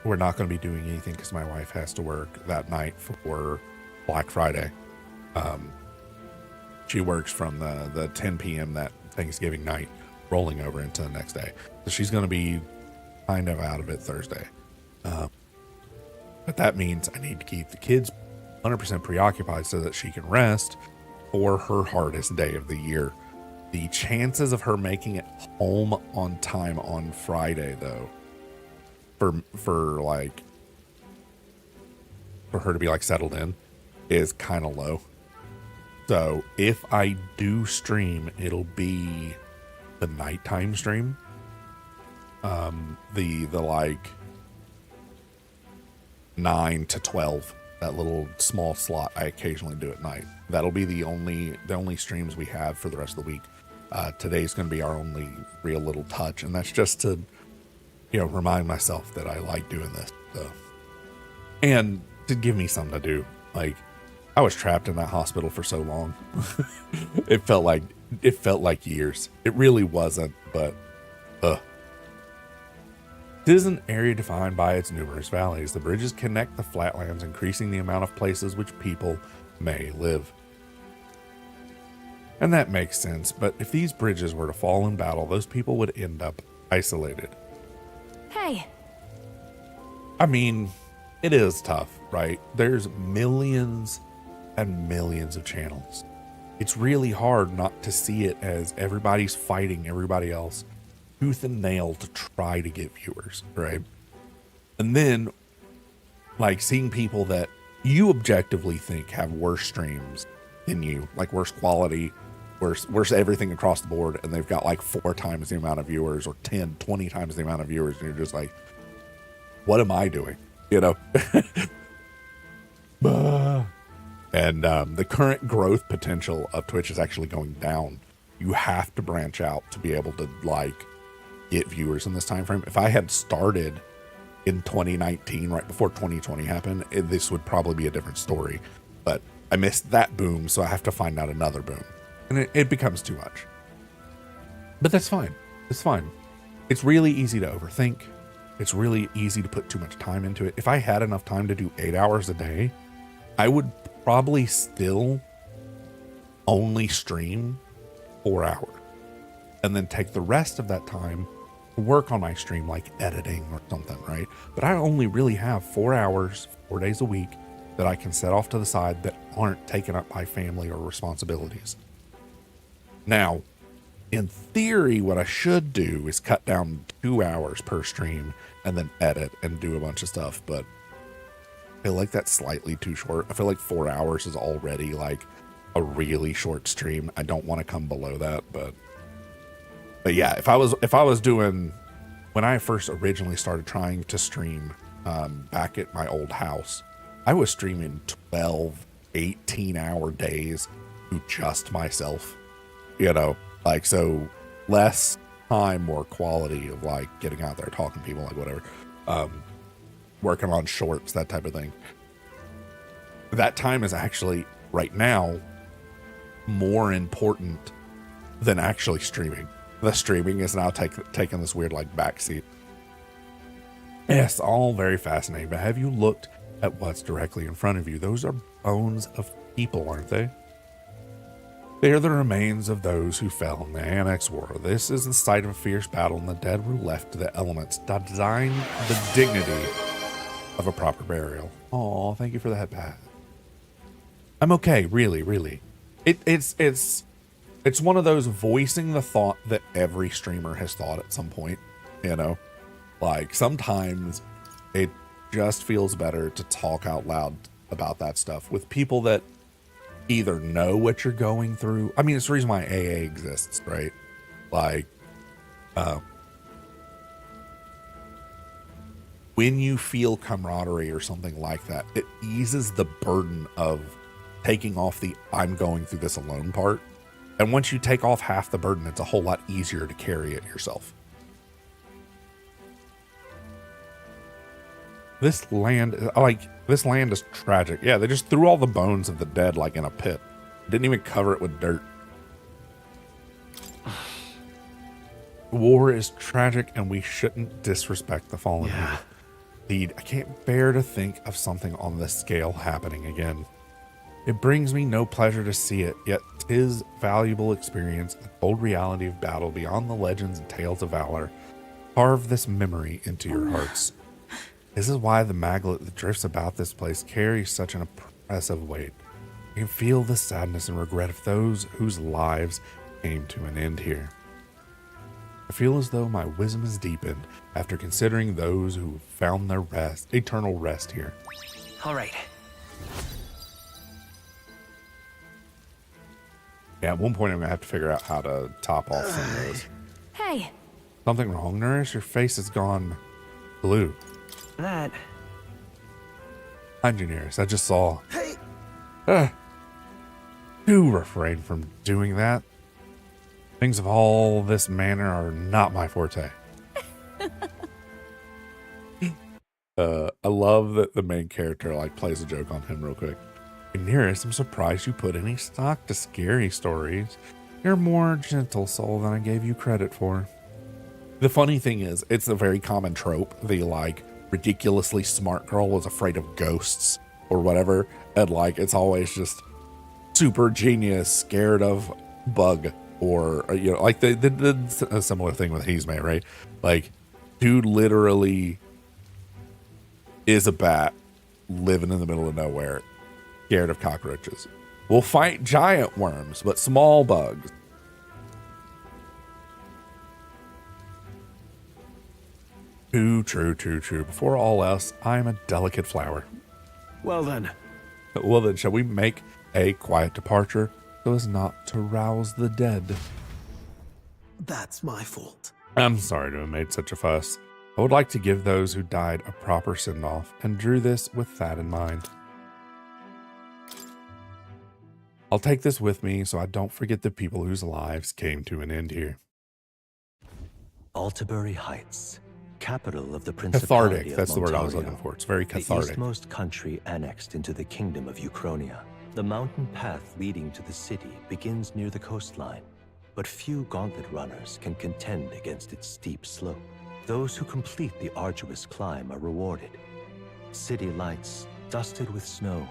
we're not going to be doing anything because my wife has to work that night for Black Friday. She works from the 10 p.m. that Thanksgiving night, rolling over into the next day. So she's going to be kind of out of it Thursday. But that means I need to keep the kids 100% preoccupied so that she can rest for her hardest day of the year. The chances of her making it home on time on Friday, though, for her to be like settled in, is kind of low. So if I do stream, it'll be the nighttime stream. The like 9 to 12, that little small slot I occasionally do at night. That'll be the only streams we have for the rest of the week. Today's going to be our only real little touch, and that's just to, remind myself that I like doing this. So, and to give me something to do. Like, I was trapped in that hospital for so long. It felt like years. It really wasn't, but it is an area defined by its numerous valleys. The bridges connect the flatlands, increasing the amount of places which people may live. And that makes sense, but if these bridges were to fall in battle, those people would end up isolated. Hey. I mean, it is tough, right? There's millions and millions of channels. It's really hard not to see it as everybody's fighting everybody else tooth and nail to try to get viewers, right? And then, like, seeing people that you objectively think have worse streams than you, like worse quality, worse everything across the board, and they've got like 4 times the amount of viewers or 10, 20 times the amount of viewers, and you're just like, what am I doing? And the current growth potential of Twitch is actually going down. You have to branch out to be able to like get viewers in this time frame. If I had started in 2019, right before 2020 happened, this would probably be a different story. But I missed that boom, so I have to find out another boom. And it becomes too much. But that's fine. It's fine. It's really easy to overthink. It's really easy to put too much time into it. If I had enough time to do 8 hours a day, I would probably still only stream 4 hours. And then take the rest of that time to work on my stream, like editing or something, right? But I only really have 4 hours, 4 days a week that I can set off to the side that aren't taken up by family or responsibilities. Now, in theory, what I should do is cut down 2 hours per stream and then edit and do a bunch of stuff, but I feel like that's slightly too short. I feel like 4 hours is already like a really short stream. I don't want to come below that, but But yeah, if I was doing, when I first originally started trying to stream back at my old house, I was streaming 12, 18-hour days to just myself, you know, like, so less time, more quality of like getting out there, talking to people, like whatever, working on shorts, that type of thing. That time is actually right now more important than actually streaming. The streaming is now taking this weird like backseat. Yes, all very fascinating, but have you looked at what's directly in front of you? Those are bones of people, aren't they? They are the remains of those who fell in the Annex War. This is the site of a fierce battle, and the dead were left to the elements to design the dignity of a proper burial. Oh, thank you for the head pat. I'm okay, really. It's one of those voicing the thought that every streamer has thought at some point, you know? Like, sometimes it just feels better to talk out loud about that stuff with people that either know what you're going through. I mean, it's the reason why AA exists, right? Like, when you feel camaraderie or something like that, it eases the burden of taking off the I'm going through this alone part. And once you take off half the burden, it's a whole lot easier to carry it yourself. This land is tragic. Yeah, they just threw all the bones of the dead like in a pit. Didn't even cover it with dirt. War is tragic, and we shouldn't disrespect the fallen. Yeah. Indeed, I can't bear to think of something on this scale happening again. It brings me no pleasure to see it, yet 'tis valuable experience, the cold reality of battle beyond the legends and tales of valor. Carve this memory into your hearts. This is why the maglet that drifts about this place carries such an oppressive weight. You can feel the sadness and regret of those whose lives came to an end here. I feel as though my wisdom is deepened after considering those who found their eternal rest here. All right. Yeah, at one point I'm gonna have to figure out how to top off some of those. Hey, Something wrong, Nourish? Your face has gone blue. That. Hi, Daenerys. I just saw. Hey. Do refrain from doing that. Things of all this manner are not my forte. I love that the main character like plays a joke on him real quick. Daenerys, I'm surprised you put any stock to scary stories. You're a more gentle soul than I gave you credit for. The funny thing is, it's a very common trope. The like ridiculously smart girl was afraid of ghosts or whatever, and like it's always just super genius scared of bug, or you know, like they did a similar thing with Heismay, right? Like, dude literally is a bat living in the middle of nowhere, scared of cockroaches. Will fight giant worms, but small bugs. True. Before all else, I am a delicate flower. Well then. Well then, shall we make a quiet departure so as not to rouse the dead? That's my fault. I'm sorry to have made such a fuss. I would like to give those who died a proper send-off, and drew this with that in mind. I'll take this with me so I don't forget the people whose lives came to an end here. Altabury Heights, capital of the Principality Cathartic, of that's the word I was Montario, looking for. It's very the cathartic. eastmost country annexed into the Kingdom of Euchronia. The mountain path leading to the city begins near the coastline, but few gauntlet runners can contend against its steep slope. Those who complete the arduous climb are rewarded. City lights, dusted with snow,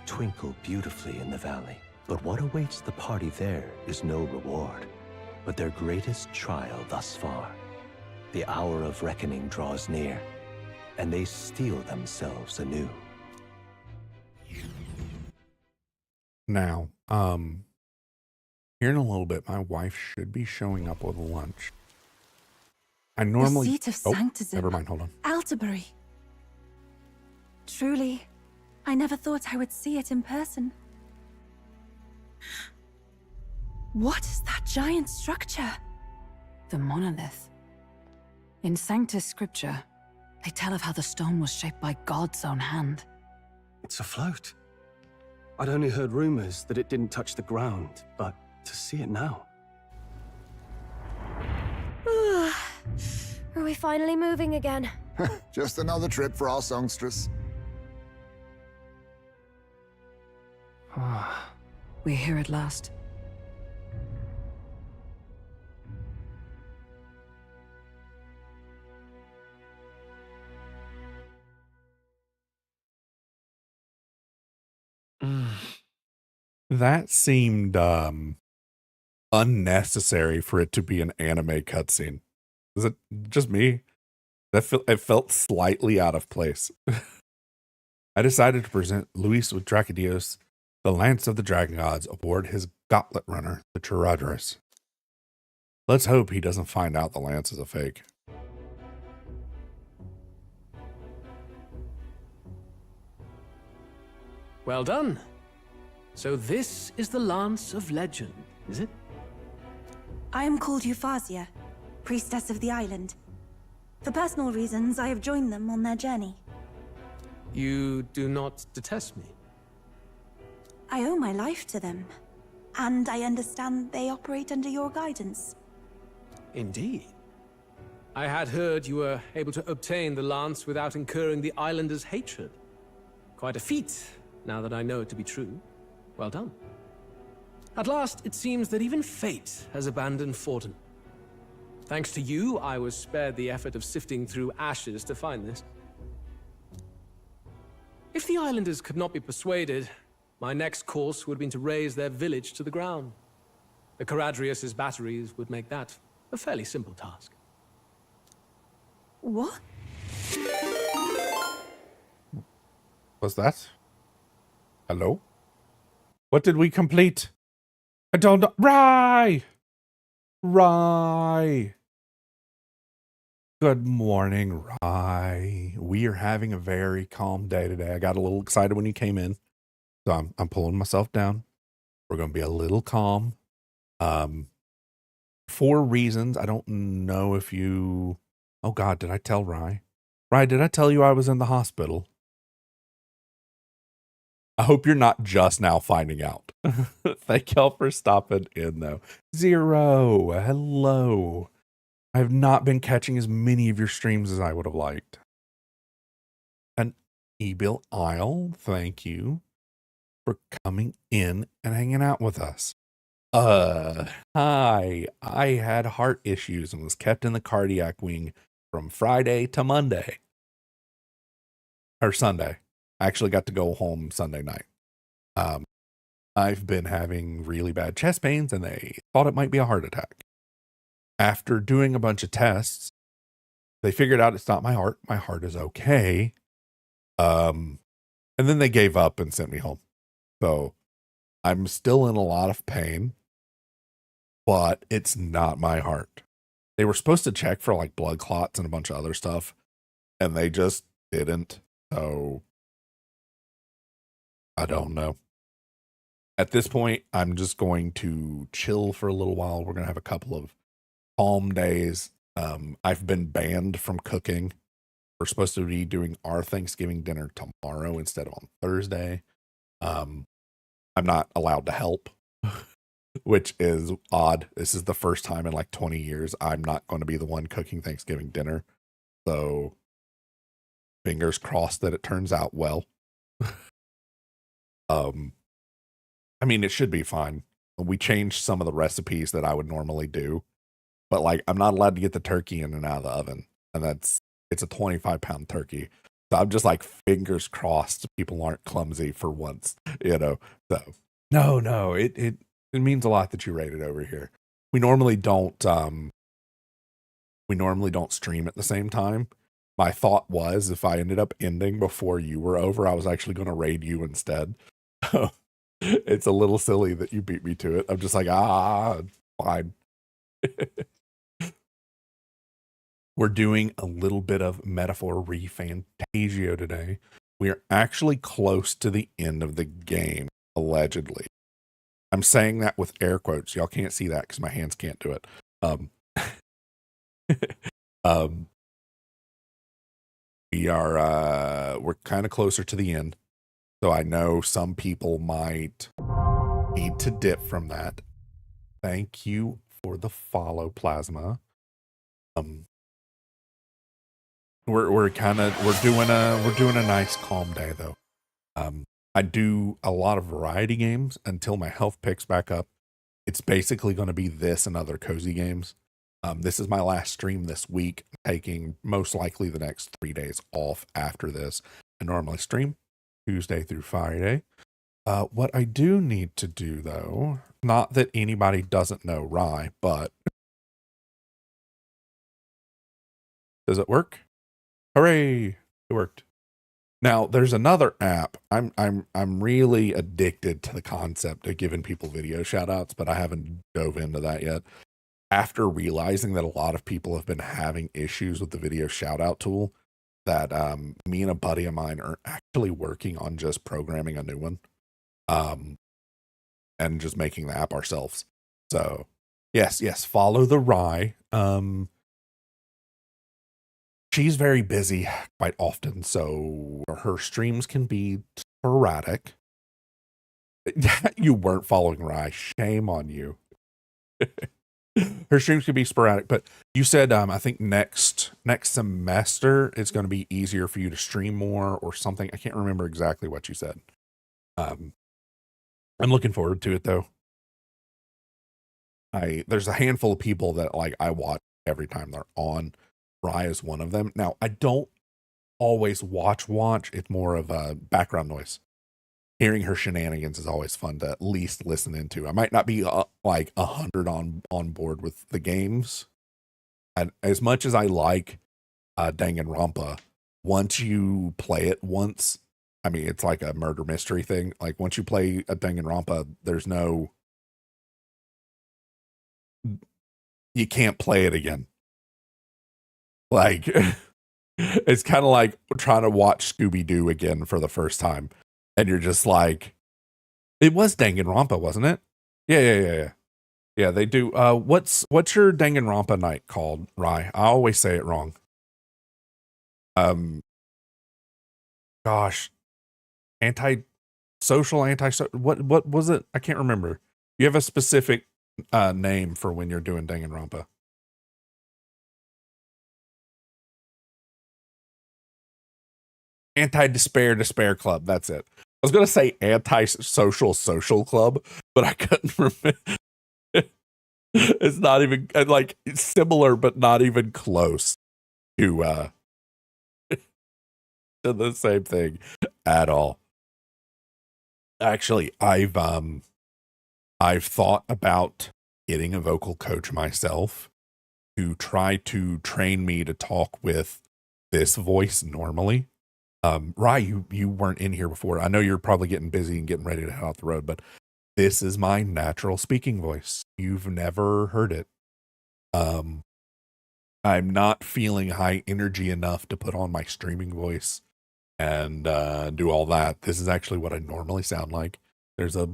twinkle beautifully in the valley. But what awaits the party there is no reward, but their greatest trial thus far. The hour of reckoning draws near, and they steel themselves anew. Now, here in a little bit, my wife should be showing up with lunch. I normally... The seat of sanctism. Never mind, hold on. Altabury. Truly, I never thought I would see it in person. What is that giant structure? The monolith. In Sanctus Scripture, they tell of how the stone was shaped by God's own hand. It's afloat. I'd only heard rumors that it didn't touch the ground, but to see it now. Are we finally moving again? Just another trip for our songstress. We're here at last. That seemed unnecessary for it to be an anime cutscene. Is it just me? It felt slightly out of place. I decided to present Luis with Dracodios, the Lance of the Dragon Gods, aboard his gauntlet runner, the Charadris. Let's hope he doesn't find out the lance is a fake. Well done. So this is the Lance of Legend, is it? I am called Euphausia, priestess of the island. For personal reasons, I have joined them on their journey. You do not detest me? I owe my life to them, and I understand they operate under your guidance. Indeed. I had heard you were able to obtain the lance without incurring the islanders' hatred. Quite a feat, now that I know it to be true. Well done. At last, it seems that even fate has abandoned Fortin. Thanks to you, I was spared the effort of sifting through ashes to find this. If the islanders could not be persuaded, my next course would have been to raise their village to the ground. The Caradrius' batteries would make that a fairly simple task. What? What's that? Hello? What did we complete? I don't know. Rye! Rye! Good morning, Rye. We are having a very calm day today. I got a little excited when you came in, so I'm pulling myself down. We're going to be a little calm. 4 reasons. I don't know if you... Oh, God, did I tell Rye? Rye, did I tell you I was in the hospital? I hope you're not just now finding out. Thank y'all for stopping in, though. Zero, hello. I have not been catching as many of your streams as I would have liked. And Ebil Isle, thank you for coming in and hanging out with us. Hi. I had heart issues and was kept in the cardiac wing from Friday to Monday. Or Sunday. I actually got to go home Sunday night. I've been having really bad chest pains and they thought it might be a heart attack. After doing a bunch of tests, they figured out it's not my heart. My heart is okay. And then they gave up and sent me home. So I'm still in a lot of pain, but it's not my heart. They were supposed to check for like blood clots and a bunch of other stuff, and they just didn't. So I don't know. At this point, I'm just going to chill for a little while. We're going to have a couple of calm days. I've been banned from cooking. We're supposed to be doing our Thanksgiving dinner tomorrow instead of on Thursday. I'm not allowed to help, which is odd. This is the first time in like 20 years I'm not going to be the one cooking Thanksgiving dinner. So fingers crossed that it turns out well. I mean, it should be fine. We changed some of the recipes that I would normally do, but like I'm not allowed to get the turkey in and out of the oven, and it's a 25-pound turkey. So I'm just like fingers crossed people aren't clumsy for once, you know. So no, it means a lot that you rated over here. We normally don't stream at the same time. My thought was if I ended up ending before you were over, I was actually going to raid you instead. It's a little silly that you beat me to it. I'm just like, fine. We're doing a little bit of Metaphor ReFantasio today. We are actually close to the end of the game, allegedly. I'm saying that with air quotes. Y'all can't see that because my hands can't do it. We're kind of closer to the end, so I know some people might need to dip from that. Thank you for the follow, Plasma. We're doing a nice calm day though. I do a lot of variety games until my health picks back up. It's basically going to be this and other cozy games. This is my last stream this week, taking most likely the next 3 days off after this. I normally stream Tuesday through Friday. What I do need to do though, not that anybody doesn't know Rye, but does it work? Hooray! It worked. Now there's another app. I'm really addicted to the concept of giving people video shout outs, but I haven't dove into that yet. After realizing that a lot of people have been having issues with the video shout out tool, that me and a buddy of mine are actually working on just programming a new one. And just making the app ourselves. So yes, follow the Rye. She's very busy quite often, so her streams can be sporadic. You weren't following Rye. Shame on you. Her streams can be sporadic, but you said I think next semester it's going to be easier for you to stream more or something. I can't remember exactly what you said. I'm looking forward to it though. There's a handful of people that like I watch every time they're on. Rye is one of them. Now, I don't always watch. It's more of a background noise. Hearing her shenanigans is always fun to at least listen into. I might not be like 100 on board with the games. And as much as I like Danganronpa, once you play it once, I mean, it's like a murder mystery thing. Like once you play a Danganronpa, you can't play it again. Like, it's kind of like trying to watch Scooby-Doo again for the first time. And you're just like, it was Danganronpa, wasn't it? Yeah. Yeah, they do. What's your Danganronpa night called, Rye? I always say it wrong. Gosh. What was it? I can't remember. You have a specific name for when you're doing Danganronpa. Anti-despair club. That's it. I was going to say anti-social club, but I couldn't remember. It's not even like it's similar, but not even close to to the same thing at all. Actually, I've thought about getting a vocal coach myself to try to train me to talk with this voice normally. Rye, you weren't in here before. I know you're probably getting busy and getting ready to head out the road, but this is my natural speaking voice. You've never heard it. I'm not feeling high energy enough to put on my streaming voice and do all that. This is actually what I normally sound like. There's a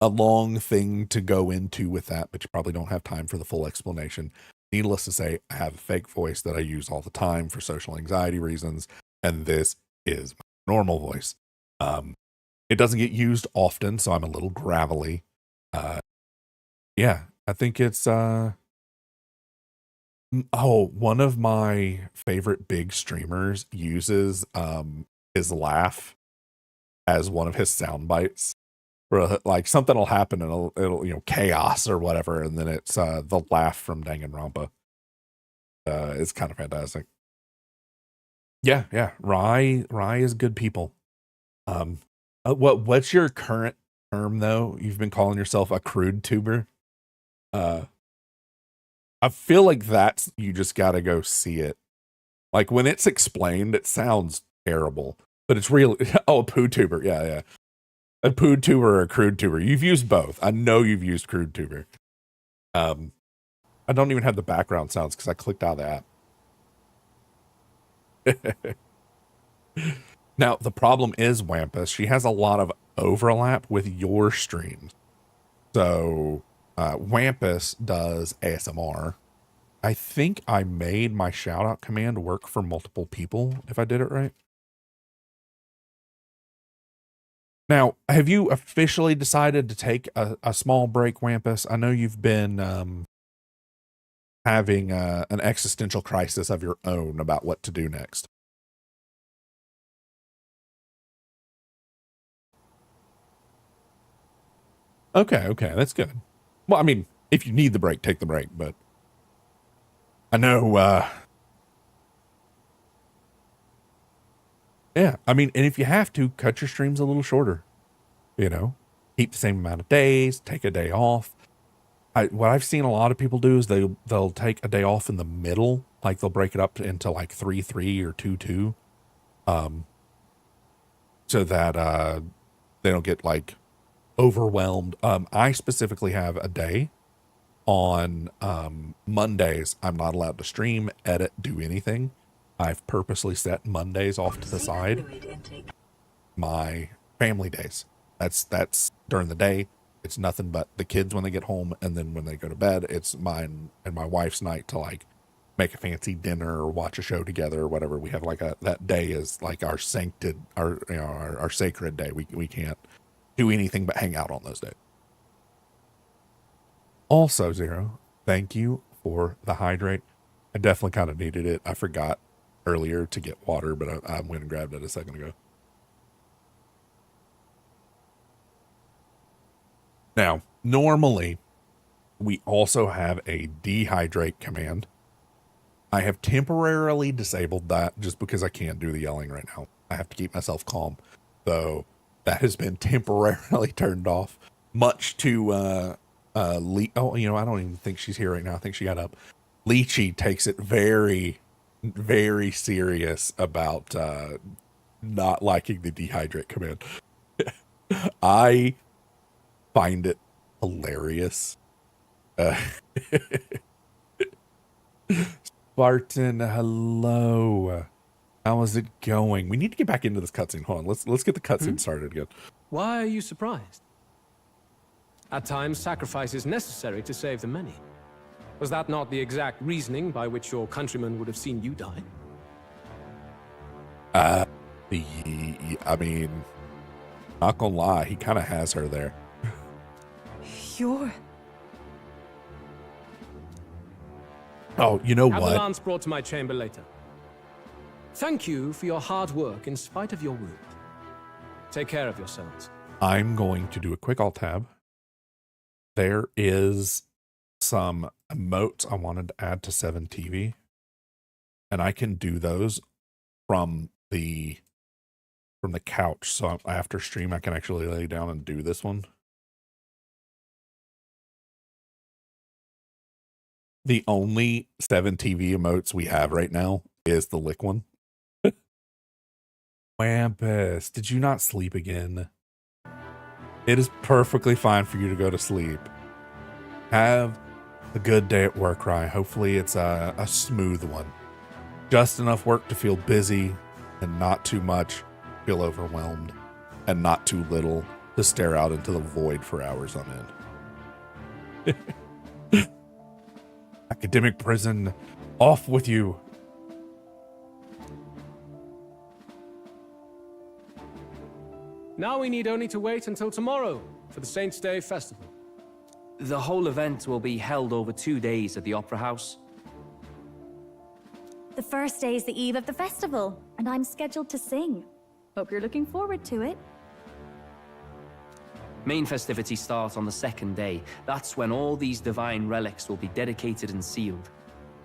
long thing to go into with that, but you probably don't have time for the full explanation. Needless to say, I have a fake voice that I use all the time for social anxiety reasons, and this is my normal voice. It doesn't get used often, so I'm a little gravelly. Yeah, I think it's one of my favorite big streamers uses his laugh as one of his sound bites. Where like something will happen and it'll chaos or whatever, and then it's the laugh from Danganronpa. It's kind of fantastic. Yeah. Rye is good people. What's your current term though? You've been calling yourself a crude tuber. I feel like that's, you just gotta go see it. Like when it's explained, it sounds terrible, but it's real. Oh, a poo tuber. Yeah. A poo tuber or a crude tuber. You've used both. I know you've used crude tuber. I don't even have the background sounds because I clicked out of the app. Now, the problem is, Wampus, she has a lot of overlap with your streams. So, Wampus does ASMR. I think I made my shout out command work for multiple people if I did it right. Now, have you officially decided to take a small break, Wampus? I know you've been having an existential crisis of your own about what to do next. Okay, that's good. Well, I mean, if you need the break, take the break, but I know, yeah, I mean, and if you have to, cut your streams a little shorter, you know, keep the same amount of days, take a day off. What I've seen a lot of people do is they'll take a day off in the middle, like they'll break it up into like 3-3 or 2-2, so that they don't get like overwhelmed. I specifically have a day on Mondays. I'm not allowed to stream, edit, do anything. I've purposely set Mondays off to the side. My family days. That's during the day. It's nothing but the kids when they get home, and then when they go to bed, it's mine and my wife's night to like make a fancy dinner or watch a show together or whatever. We have like that day is like our our sacred day. We can't do anything but hang out on those days. Also, Zero, thank you for the hydrate. I definitely kind of needed it. I forgot earlier to get water, but I went and grabbed it a second ago. Now, normally, we also have a dehydrate command. I have temporarily disabled that just because I can't do the yelling right now. I have to keep myself calm. So that has been temporarily turned off, much to, oh, you know, I don't even think she's here right now. I think she got up. Lychee takes it very, very serious about not liking the dehydrate command. I find it hilarious. Spartan, hello. How is it going? We need to get back into this cutscene. Hold on, let's get the cutscene started again. Why are you surprised? At times, sacrifice is necessary to save the many. Was that not the exact reasoning by which your countrymen would have seen you die? I mean, not gonna lie, he kind of has her there. You're... Oh, you know Have what? the lance brought to my chamber later. Thank you for your hard work in spite of your wound. Take care of yourselves. I'm going to do a quick alt tab. There is some emotes I wanted to add to 7TV, and I can do those from the couch. So after stream, I can actually lay down and do this one. The only 7TV emotes we have right now is the lick one. Wampus, did you not sleep again? It is perfectly fine for you to go to sleep. Have a good day at work, Rye. Hopefully it's a smooth one. Just enough work to feel busy and not too much feel overwhelmed, and not too little to stare out into the void for hours on end. Academic prison, off with you. Now we need only to wait until tomorrow for the Saints' Day festival. The whole event will be held over 2 days at the Opera House. The first day is the eve of the festival, and I'm scheduled to sing. Hope you're looking forward to it. Main festivities start on the second day. That's when all these divine relics will be dedicated and sealed.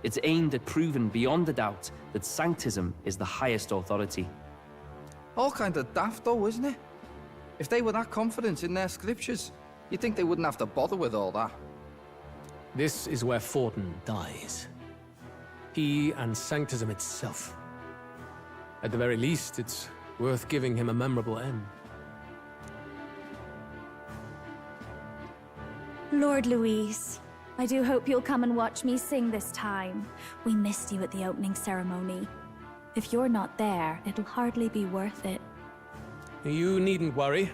It's aimed at proving beyond a doubt that Sanctism is the highest authority. All kind of daft though, isn't it? If they were that confident in their scriptures, you'd think they wouldn't have to bother with all that. This is where Fortin dies. He and Sanctism itself. At the very least, it's worth giving him a memorable end. Lord Louis, I do hope you'll come and watch me sing this time. We missed you at the opening ceremony. If you're not there, it'll hardly be worth it. You needn't worry.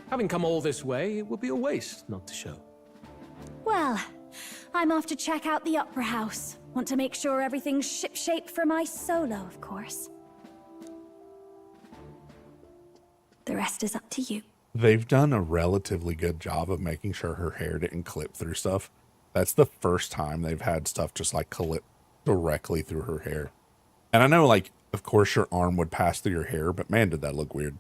Having come all this way, it would be a waste not to show. Well, I'm off to check out the Opera House. Want to make sure everything's shipshape for my solo, of course. The rest is up to you. They've done a relatively good job of making sure her hair didn't clip through stuff. That's the first time they've had stuff just like clip directly through her hair. And I know, like, of course your arm would pass through your hair, but man, did that look weird.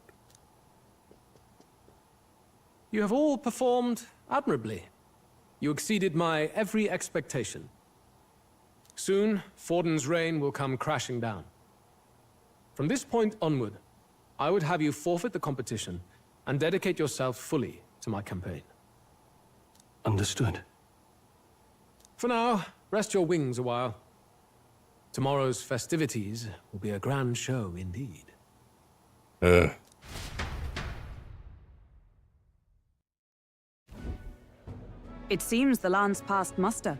You have all performed admirably. You exceeded my every expectation. Soon, Forden's reign will come crashing down. From this point onward, I would have you forfeit the competition and dedicate yourself fully to my campaign. Understood. For now, rest your wings a while. Tomorrow's festivities will be a grand show indeed. It seems the land's past muster.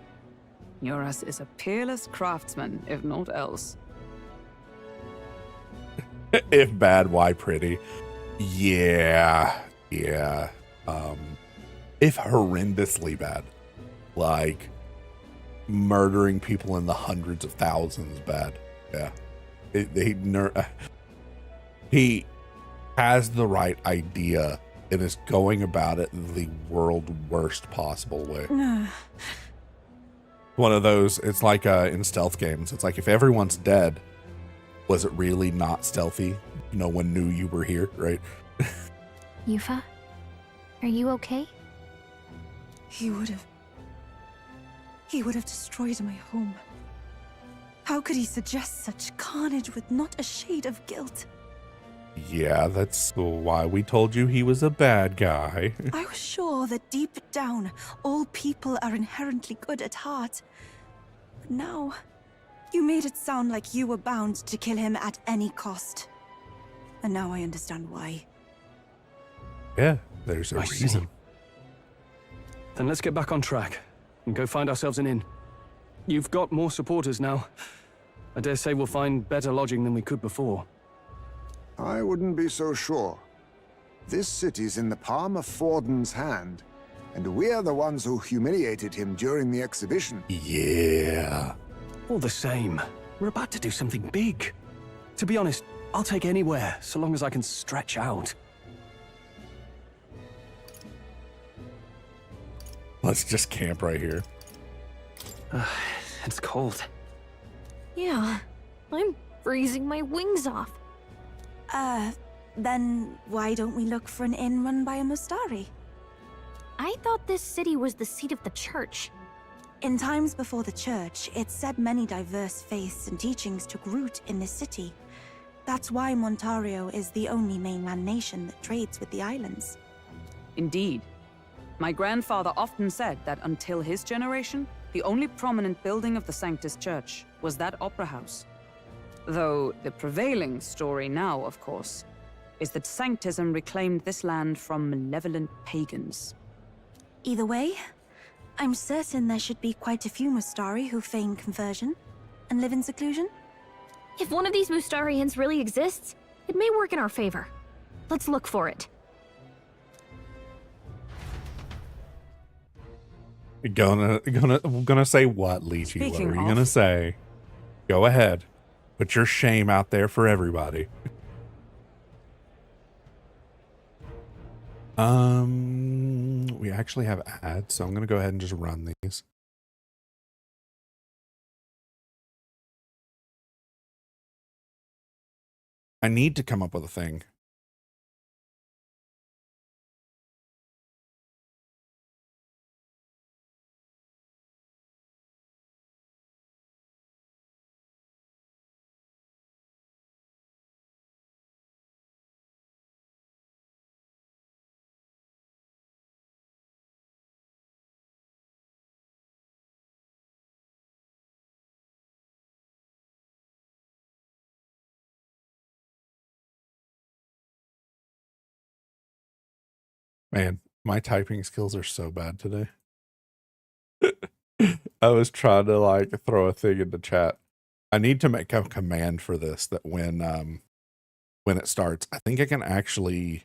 Eurus is a peerless craftsman, if not else. If bad, why pretty? Yeah. If horrendously bad. Like, murdering people in the hundreds of thousands bad. Yeah. He has the right idea and is going about it in the world worst possible way. One of those, it's like in stealth games. It's like if everyone's dead, was it really not stealthy? No one knew you were here, right? Yufa, are you okay? He would have destroyed my home. How could he suggest such carnage with not a shade of guilt? Yeah, that's why we told you he was a bad guy. I was sure that deep down, all people are inherently good at heart. But now, you made it sound like you were bound to kill him at any cost. And now I understand why. Yeah, there's a reason. Then let's get back on track and go find ourselves an inn. You've got more supporters now. I dare say we'll find better lodging than we could before. I wouldn't be so sure. This city's in the palm of Forden's hand, and we're the ones who humiliated him during the exhibition. Yeah. All the same, we're about to do something big. To be honest, I'll take anywhere, so long as I can stretch out. Let's just camp right here. It's cold. Yeah, I'm freezing my wings off. Then why don't we look for an inn run by a Mustari? I thought this city was the seat of the church. In times before the church, it's said many diverse faiths and teachings took root in this city. That's why Montario is the only mainland nation that trades with the islands. Indeed. My grandfather often said that until his generation, the only prominent building of the Sanctus Church was that opera house. Though the prevailing story now, of course, is that Sanctism reclaimed this land from malevolent pagans. Either way, I'm certain there should be quite a few Mustari who feign conversion and live in seclusion. If one of these Mustarians really exists, it may work in our favor. Let's look for it. Gonna say what, Lychee? What are you gonna say? Go ahead. Put your shame out there for everybody. We actually have ads, so I'm gonna go ahead and just run these. I need to come up with a thing. Man, my typing skills are so bad today. I was trying to like throw a thing in the chat. I need to make a command for this that when it starts, I think I can actually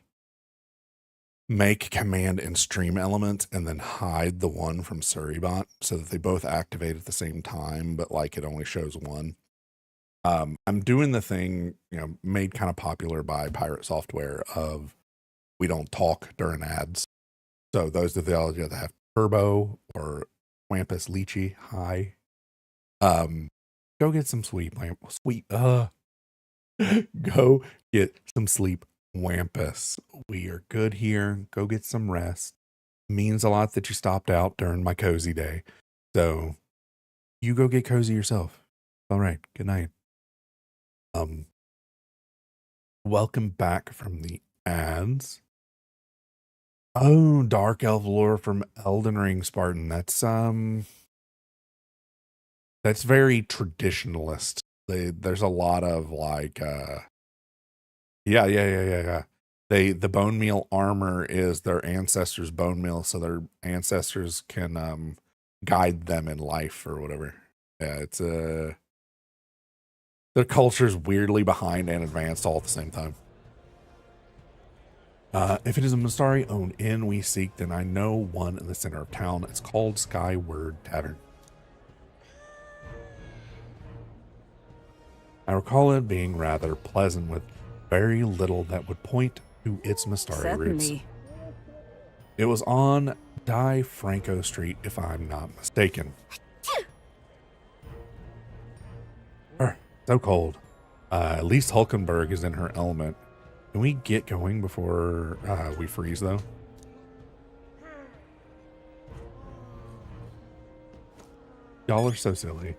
make command and stream elements and then hide the one from Suribot so that they both activate at the same time, but like it only shows one. I'm doing the thing, made kind of popular by Pirate Software of we don't talk during ads. So those of the that have Turbo or Wampus Lychee, hi. Go get some go get some sleep, Wampus. We are good here. Go get some rest. Means a lot that you stopped out during my cozy day. So you go get cozy yourself. All right. Good night. Welcome back from the ads. Oh, Dark Elf lore from Elden Ring, Spartan. That's very traditionalist. There's a lot of like, yeah. The bone meal armor is their ancestors' bone meal, so their ancestors can guide them in life or whatever. Yeah, it's their culture's weirdly behind and advanced all at the same time. If it is a Mystari-owned inn we seek, then I know one in the center of town. It's called Skyward Tavern. I recall it being rather pleasant with very little that would point to its Mystari roots. It was on Die Franco Street, if I'm not mistaken. So cold. At least Hulkenberg is in her element. Can we get going before we freeze, though? Y'all are so silly.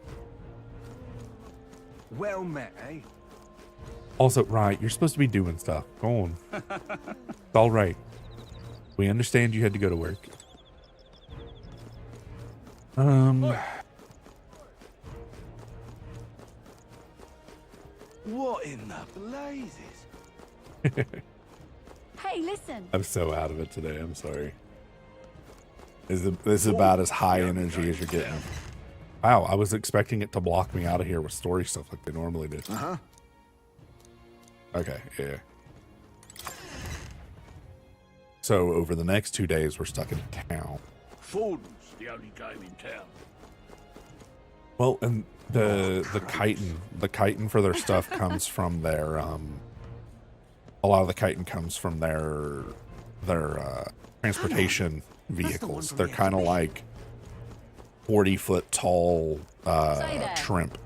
Well met, eh? Also, right, you're supposed to be doing stuff. Go on. It's all right. We understand you had to go to work. What in the blazes? Hey, listen. I'm so out of it today. I'm sorry. This is about as high energy as you're getting. Wow, I was expecting it to block me out of here with story stuff like they normally do. Uh-huh. Okay, yeah. So over the next 2 days, we're stuck in a town. Forden's the only game in town. Well, and the chitin for their stuff comes from their a lot of the chitin comes from their transportation vehicles. They're kind of like 40-foot tall shrimp,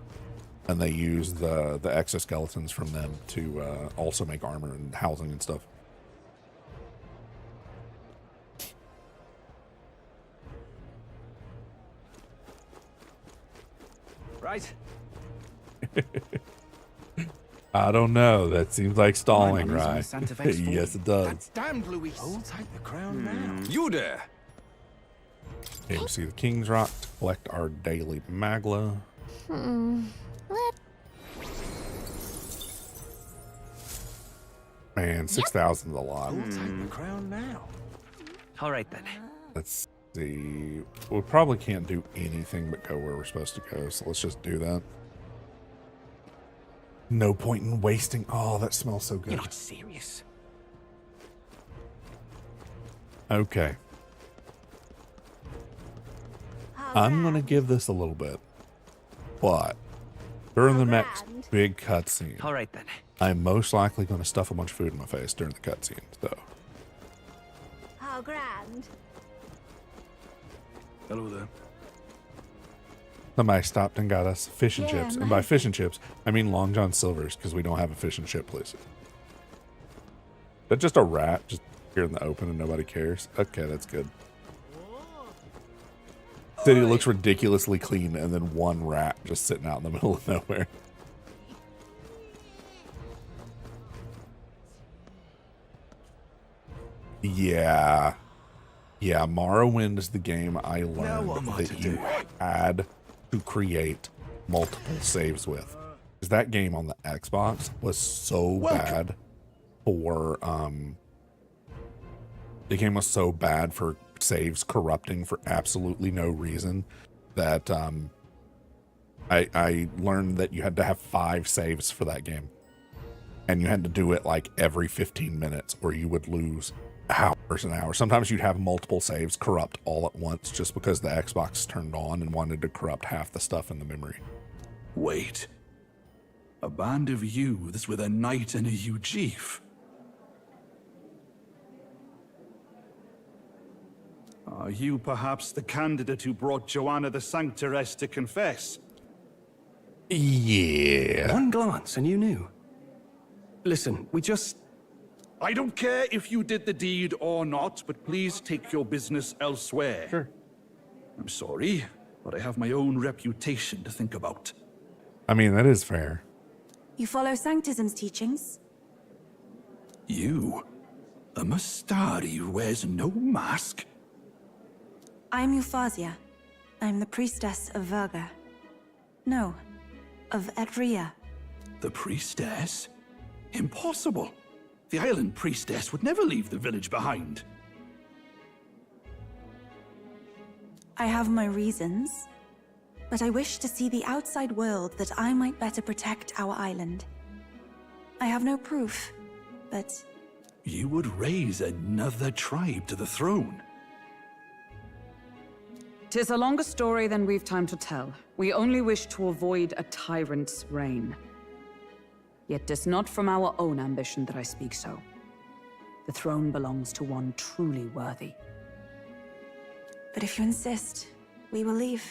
and they use the exoskeletons from them to also make armor and housing and stuff. Right. I don't know. That seems like stalling, Mine right? on Santa Fe's Yes, it does. That's damned, Luis. I'll take the crown now. You there? Okay, we see the King's Rock to collect our daily magla. Man, 6,000 is a lot. I'll take the crown now. All right then. Let's see. We probably can't do anything but go where we're supposed to go, so let's just do that. No point in wasting. Oh, that smells so good. You're not serious. Okay. I'm going to give this a little bit. But during the next big cutscene, All right then. I'm most likely going to stuff a bunch of food in my face during the cutscene. So, How grand. Hello there. somebody stopped and got us fish and Yeah, chips. And by fish and chips, I mean Long John Silver's, because we don't have a fish and chip place. That's just a rat just here in the open and nobody cares. Okay, that's good. City looks ridiculously clean, and then one rat just sitting out in the middle of nowhere. Yeah. Yeah, Morrowind is the game I learned that you had to create multiple saves with. Because that game on the Xbox was so bad for the game was so bad for saves corrupting for absolutely no reason that I learned that you had to have 5 saves for that game. And you had to do it like every 15 minutes or you would lose hours and hours. Sometimes you'd have multiple saves corrupt all at once just because the Xbox turned on and wanted to corrupt half the stuff in the memory. Wait. A band of youths with a knight and a Eugif. Are you perhaps the candidate who brought Joanna the Sanctoress to confess? Yeah. One glance and you knew. Listen, we just... I don't care if you did the deed or not, but please take your business elsewhere. Sure. I'm sorry, but I have my own reputation to think about. I mean, that is fair. You follow Sanctism's teachings? You? A Mystari who wears no mask? I'm Euphausia. I'm the priestess of Verga. No, of Etria. The priestess? Impossible. The island priestess would never leave the village behind. I have my reasons, but I wish to see the outside world that I might better protect our island. I have no proof, but... You would raise another tribe to the throne. 'Tis a longer story than we've time to tell. We only wish to avoid a tyrant's reign. Yet 'tis not from our own ambition that I speak so. The throne belongs to one truly worthy. But if you insist, we will leave.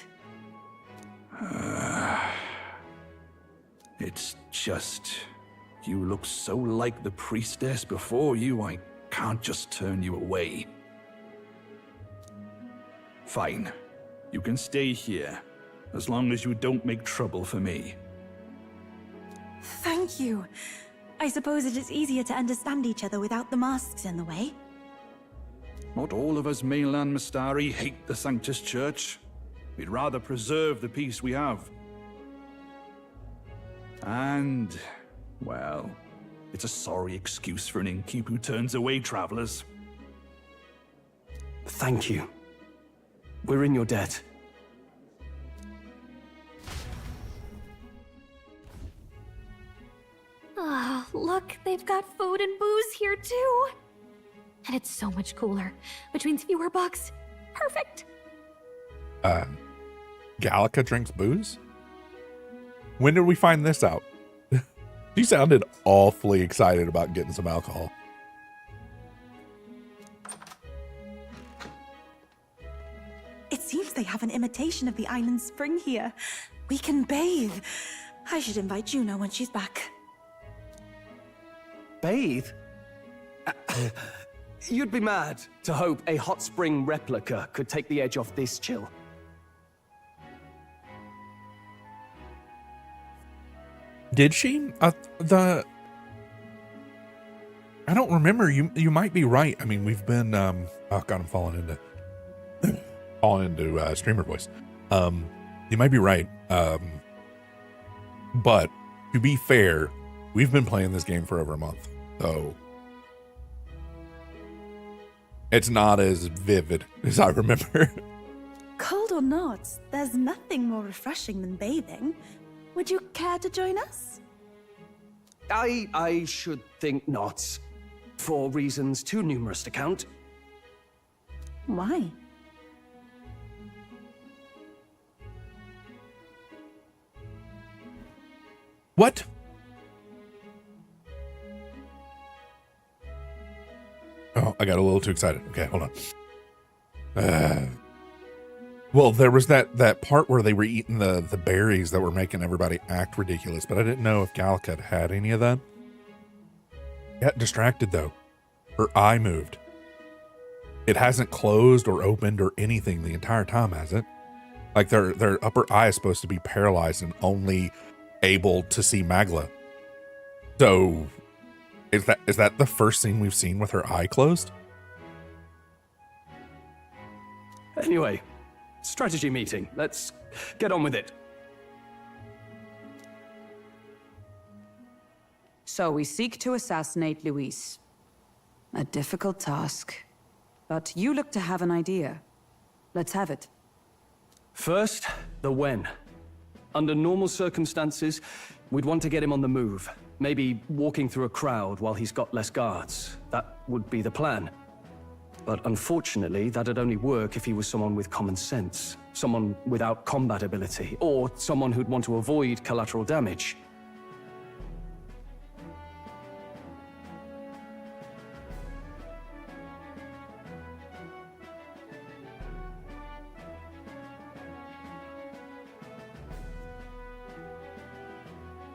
It's just... You look so like the priestess before you, I can't just turn you away. Fine. You can stay here, as long as you don't make trouble for me. Thank you. I suppose it is easier to understand each other without the masks in the way. Not all of us mainland Mystari hate the Sanctus Church. We'd rather preserve the peace we have. And, well, it's a sorry excuse for an innkeep who turns away travelers. Thank you. We're in your debt. Ah, look, they've got food and booze here too. And it's so much cooler, which means fewer bugs. Perfect. Gallica drinks booze? When did we find this out? She sounded awfully excited about getting some alcohol. It seems they have an imitation of the island spring here. We can bathe. I should invite Juno when she's back. Bathe? You'd be mad to hope a hot spring replica could take the edge off this chill. Did she? I don't remember. You might be right. I mean, we've been oh god, I'm falling into streamer voice. You might be right. But to be fair, we've been playing this game for over a month, so it's not as vivid as I remember. Cold or not, there's nothing more refreshing than bathing. Would you care to join us? I should think not. For reasons too numerous to count. Why? What? Oh, I got a little too excited. Okay, hold on. Well, there was that part where they were eating the berries that were making everybody act ridiculous, but I didn't know if Gallica had any of that. Got distracted though. Her eye moved. It hasn't closed or opened or anything the entire time, has it? Like their upper eye is supposed to be paralyzed and only able to see Magla. So is that the first scene we've seen with her eye closed? Anyway, strategy meeting. Let's get on with it. So we seek to assassinate Luis. A difficult task. But you look to have an idea. Let's have it. First, the when. Under normal circumstances, we'd want to get him on the move. Maybe walking through a crowd while he's got less guards. That would be the plan. But unfortunately, that'd only work if he was someone with common sense, someone without combat ability, or someone who'd want to avoid collateral damage.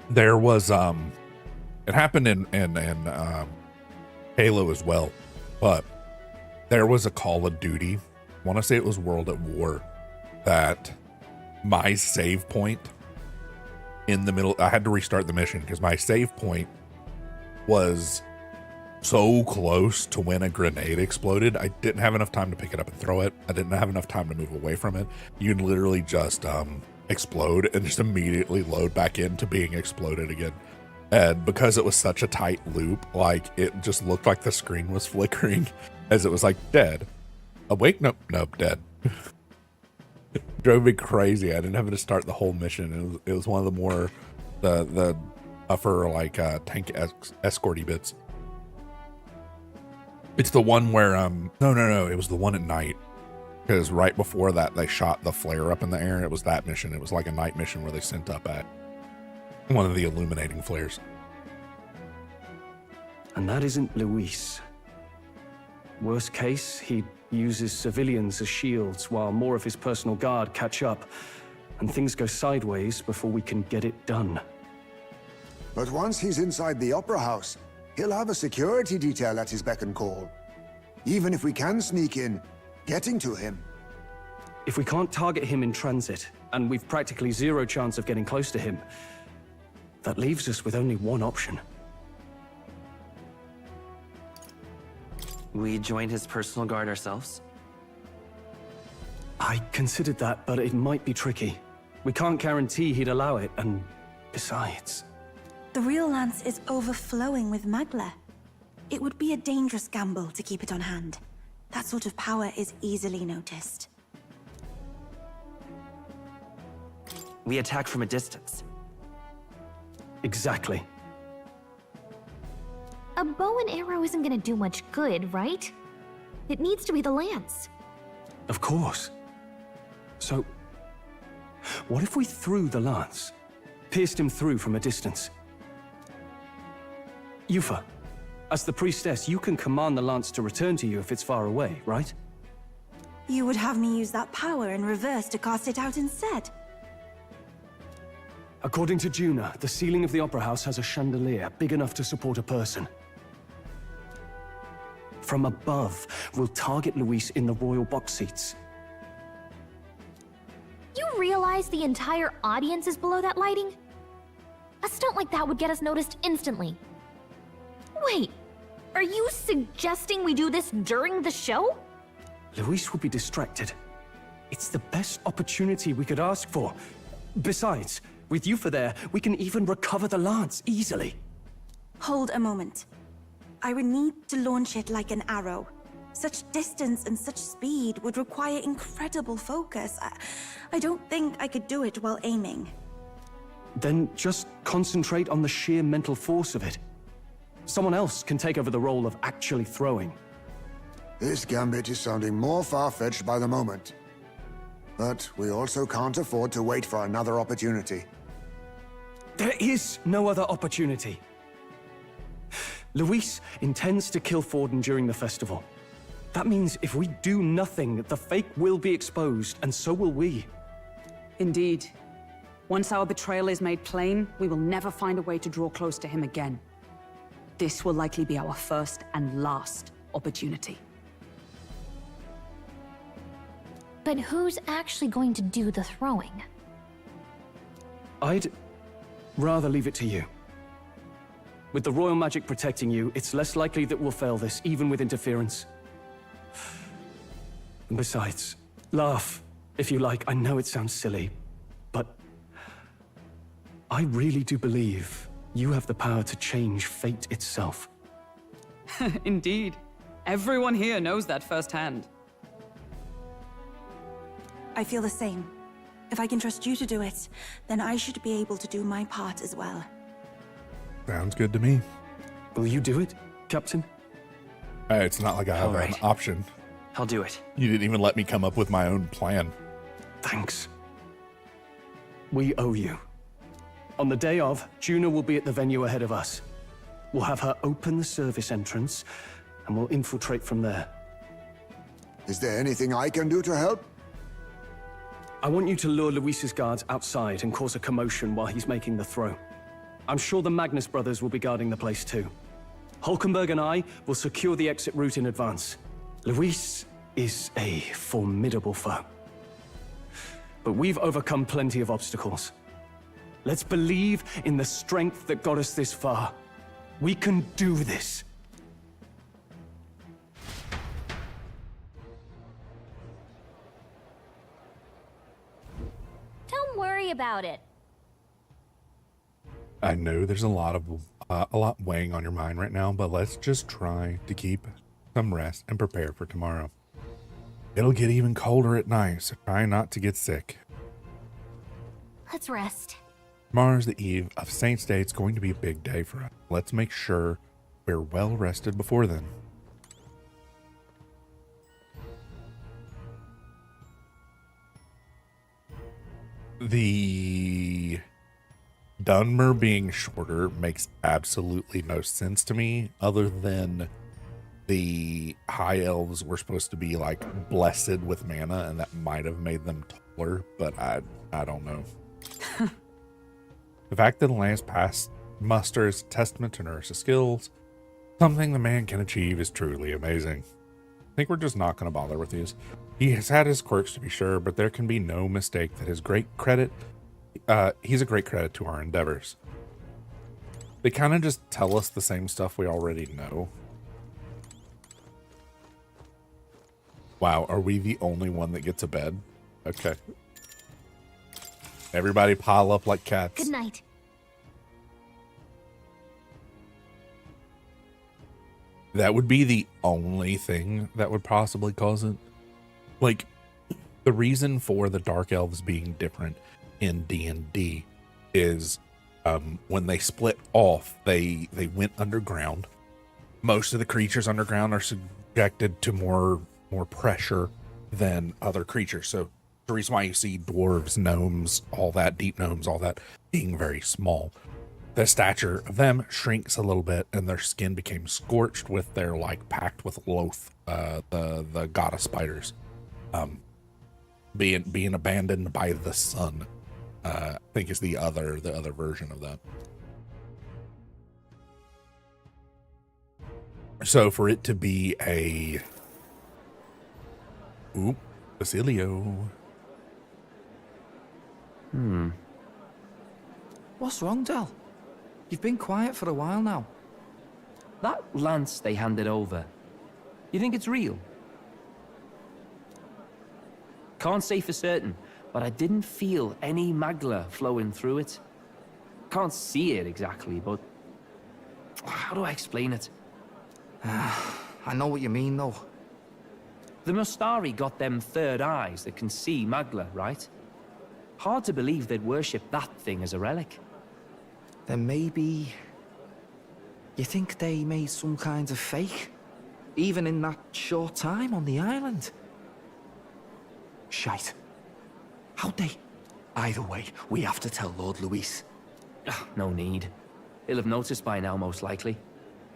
There was it happened in Halo as well, but there was a Call of Duty, I want to say it was World at War, that my save point in the middle, I had to restart the mission because my save point was so close to when a grenade exploded. I didn't have enough time to pick it up and throw it. I didn't have enough time to move away from it. You'd literally just explode and just immediately load back into being exploded again. And because it was such a tight loop, like, it just looked like the screen was flickering as it was like, dead, awake, nope, dead. Drove me crazy. I didn't have to start the whole mission. It was one of the more the tougher, like, tank escorty bits. It's the one where no, it was the one at night, because right before that they shot the flare up in the air. It was that mission. It was like a night mission where they sent up at one of the illuminating flares. And that isn't Luis. Worst case, he uses civilians as shields while more of his personal guard catch up, and things go sideways before we can get it done. But once he's inside the Opera House, he'll have a security detail at his beck and call. Even if we can sneak in, getting to him. If we can't target him in transit, and we've practically zero chance of getting close to him, that leaves us with only one option. We join his personal guard ourselves? I considered that, but it might be tricky. We can't guarantee he'd allow it, and besides... The real lance is overflowing with Magla. It would be a dangerous gamble to keep it on hand. That sort of power is easily noticed. We attack from a distance. Exactly. A bow and arrow isn't gonna do much good, right? It needs to be the lance. Of course. So, what if we threw the lance? Pierced him through from a distance? Yufa, as the priestess, you can command the lance to return to you if it's far away, right? You would have me use that power in reverse to cast it out instead? According to Juna, the ceiling of the Opera House has a chandelier big enough to support a person. From above, we'll target Luis in the royal box seats. You realize the entire audience is below that lighting? A stunt like that would get us noticed instantly. Wait, are you suggesting we do this during the show? Luis would be distracted. It's the best opportunity we could ask for. Besides, with Yufa there, we can even recover the lance easily. Hold a moment. I would need to launch it like an arrow. Such distance and such speed would require incredible focus. I don't think I could do it while aiming. Then just concentrate on the sheer mental force of it. Someone else can take over the role of actually throwing. This gambit is sounding more far-fetched by the moment. But we also can't afford to wait for another opportunity. There is no other opportunity. Luis intends to kill Forden during the festival. That means if we do nothing, the fake will be exposed, and so will we. Indeed. Once our betrayal is made plain, we will never find a way to draw close to him again. This will likely be our first and last opportunity. But who's actually going to do the throwing? I'd rather leave it to you. With the royal magic protecting you, it's less likely that we'll fail this, even with interference. And besides, laugh, if you like. I know it sounds silly, but I really do believe you have the power to change fate itself. Indeed. Everyone here knows that firsthand. I feel the same. If I can trust you to do it, then I should be able to do my part as well. Sounds good to me. Will you do it, Captain? It's not like I have an option. I'll do it. You didn't even let me come up with my own plan. Thanks. We owe you. On the day of, Juna will be at the venue ahead of us. We'll have her open the service entrance, and we'll infiltrate from there. Is there anything I can do to help? I want you to lure Luis's guards outside and cause a commotion while he's making the throw. I'm sure the Magnus brothers will be guarding the place too. Hulkenberg and I will secure the exit route in advance. Luis is a formidable foe. But we've overcome plenty of obstacles. Let's believe in the strength that got us this far. We can do this. Don't worry about it. I know there's a lot weighing on your mind right now, but let's just try to keep some rest and prepare for tomorrow. It'll get even colder at night, so try not to get sick. Let's rest. Tomorrow's the eve of Saints' Day. It's going to be a big day for us. Let's make sure we're well rested before then. The Dunmer being shorter makes absolutely no sense to me, other than the high elves were supposed to be like blessed with mana, and that might have made them taller, but I don't know. The fact that Lance passed muster is a testament to Nurse's skills. Something the man can achieve is truly amazing. I think we're just not going to bother with these. He has had his quirks to be sure, but there can be no mistake that he's a great credit to our endeavors. They kind of just tell us the same stuff we already know. Wow, are we the only one that gets a bed? Okay. Everybody pile up like cats. Good night. That would be the only thing that would possibly cause it. Like, the reason for the Dark Elves being different in D&D is when they split off, they went underground. Most of the creatures underground are subjected to more pressure than other creatures. So the reason why you see dwarves, gnomes, all that, deep gnomes, all that being very small. The stature of them shrinks a little bit, and their skin became scorched with their like packed with Loth, the god of spiders, being abandoned by the sun. I think is the other version of that. So for it to be a Basilio. What's wrong, Del? You've been quiet for a while now. That lance they handed over, you think it's real? Can't say for certain, but I didn't feel any magla flowing through it. Can't see it exactly, but how do I explain it? I know what you mean, though. The Mustari got them third eyes that can see magla, right? Hard to believe they'd worship that thing as a relic. Then maybe... You think they made some kind of fake? Even in that short time on the island? Shite. How'd they? Either way, we have to tell Lord Luis. No need. He'll have noticed by now, most likely.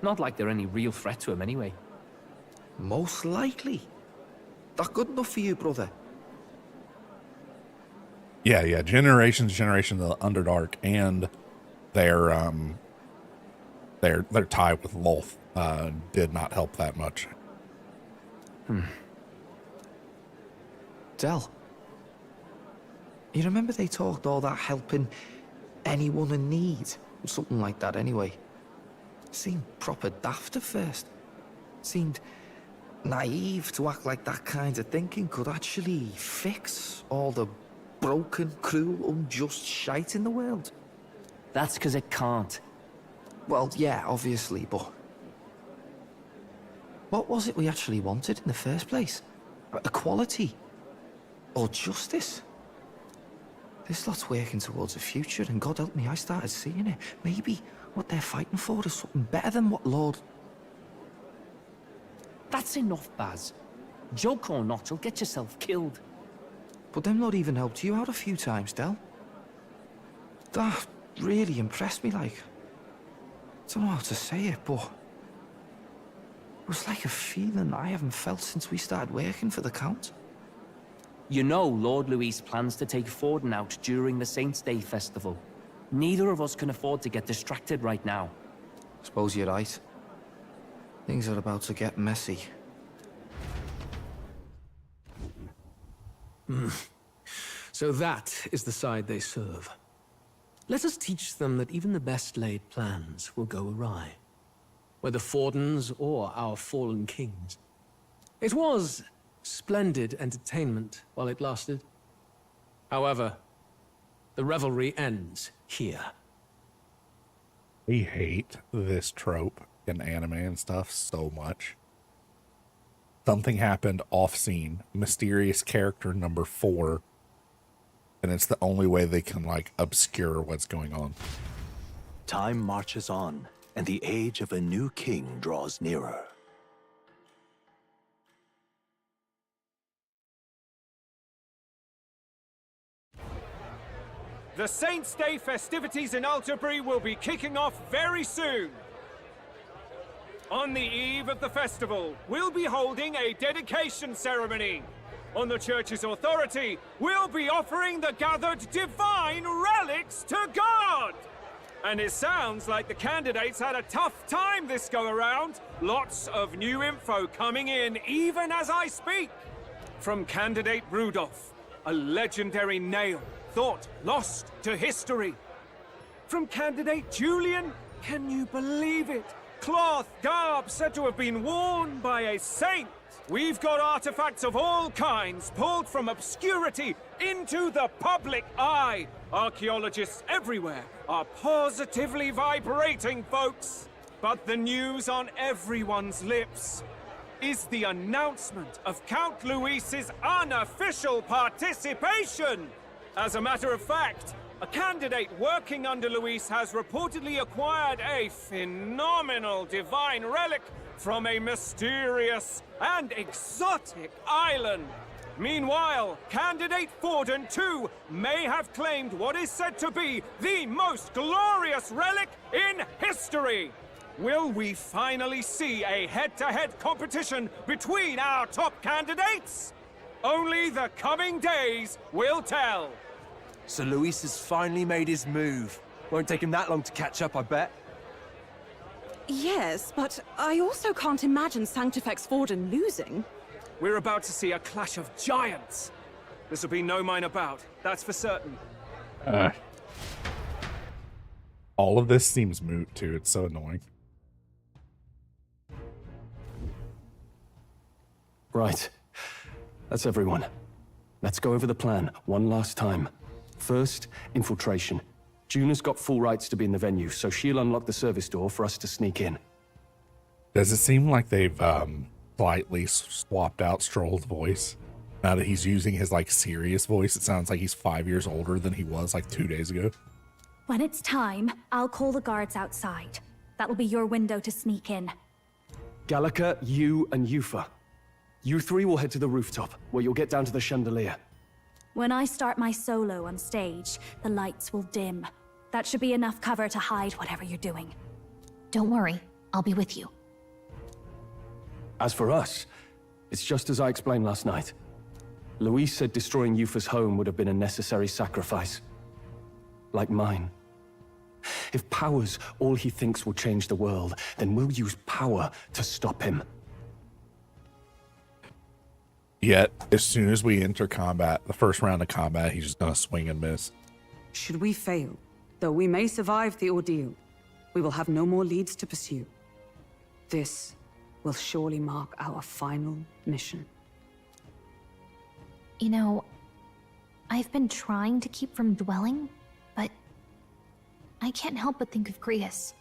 Not like they're any real threat to him anyway. Most likely? That good enough for you, brother? Yeah. Generation of the Underdark and their tie with Loth did not help that much. Del, you remember they talked all that helping anyone in need? Something like that anyway. Seemed proper daft at first. Seemed naive to act like that kind of thinking could actually fix all the broken, cruel, unjust shite in the world. That's because it can't. Well, yeah, obviously, but... What was it we actually wanted in the first place? Equality? Or justice? This lot's working towards a future, and God help me, I started seeing it. Maybe what they're fighting for is something better than what Lord... That's enough, Baz. Joke or not, you'll get yourself killed. But them lot even helped you out a few times, Del. That really impressed me, like. I don't know how to say it, but... It was like a feeling I haven't felt since we started working for the Count. You know Lord Luis plans to take Forden out during the Saints' Day festival. Neither of us can afford to get distracted right now. Suppose you're right. Things are about to get messy. So that is the side they serve. Let us teach them that even the best laid plans will go awry, whether Forden's or our fallen kings. It was splendid entertainment while it lasted. However, the revelry ends here. We hate this trope in anime and stuff so much. Something happened off-scene, mysterious character number 4, and it's the only way they can, like, obscure what's going on. Time marches on, and the age of a new king draws nearer. The Saints' Day festivities in Alterbury will be kicking off very soon. On the eve of the festival, we'll be holding a dedication ceremony. On the church's authority, we'll be offering the gathered divine relics to God! And it sounds like the candidates had a tough time this go-around. Lots of new info coming in even as I speak. From candidate Rudolph, a legendary nail thought lost to history. From candidate Julian, can you believe it? Cloth garb said to have been worn by a saint. We've got artifacts of all kinds pulled from obscurity into the public eye. Archaeologists everywhere are positively vibrating, folks. But the news on everyone's lips is the announcement of Count Luis's unofficial participation. As a matter of fact, a candidate working under Luis has reportedly acquired a phenomenal divine relic from a mysterious and exotic island. Meanwhile, candidate Forden, too, may have claimed what is said to be the most glorious relic in history. Will we finally see a head-to-head competition between our top candidates? Only the coming days will tell. So Luis has finally made his move. Won't take him that long to catch up, I bet. Yes, but I also can't imagine Sanctifex Forden losing. We're about to see a clash of giants. This will be no minor bout, that's for certain. All of this seems moot, too. It's so annoying. Right. That's everyone. Let's go over the plan one last time. First, infiltration. Juna's got full rights to be in the venue, so she'll unlock the service door for us to sneak in. Does it seem like they've slightly swapped out Stroll's voice? Now that he's using his, like, serious voice, it sounds like he's 5 years older than he was, like, 2 days ago. When it's time, I'll call the guards outside. That'll be your window to sneak in. Gallica, you, and Yufa. You three will head to the rooftop, where you'll get down to the chandelier. When I start my solo on stage, the lights will dim. That should be enough cover to hide whatever you're doing. Don't worry, I'll be with you. As for us, it's just as I explained last night. Luis said destroying Yufa's home would have been a necessary sacrifice. Like mine. If power's all he thinks will change the world, then we'll use power to stop him. Yet, as soon as we enter combat, the first round of combat, he's just gonna swing and miss. Should we fail, though we may survive the ordeal, we will have no more leads to pursue. This will surely mark our final mission. You know, I've been trying to keep from dwelling, but I can't help but think of Grius.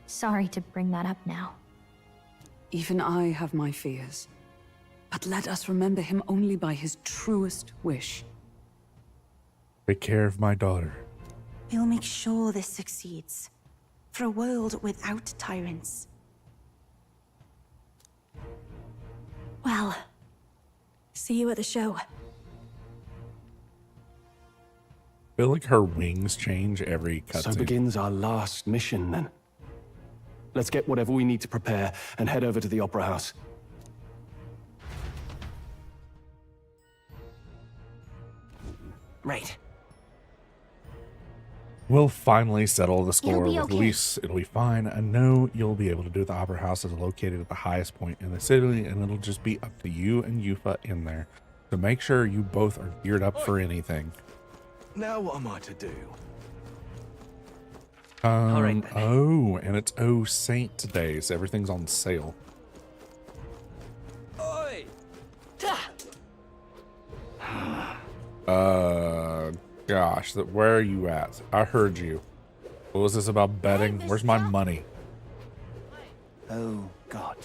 Sorry to bring that up now. Even I have my fears. But let us remember him only by his truest wish. Take care of my daughter. We'll make sure this succeeds. For a world without tyrants. Well, see you at the show. I feel like her wings change every cutscene. So begins our last mission, then. Let's get whatever we need to prepare and head over to the Opera House. Right. We'll finally settle the score You'll be with okay. Luis. It'll be fine. I know you'll be able to do it. The Opera House is located at the highest point in the city, and it'll just be up to you and Yuffie in there. So make sure you both are geared up for anything. Now what am I to do? All right, then. Oh, and it's Oh Saint today, so everything's on sale. Oi! Gosh, where are you at? I heard you. What was this about betting? Where's my money? Oh, God.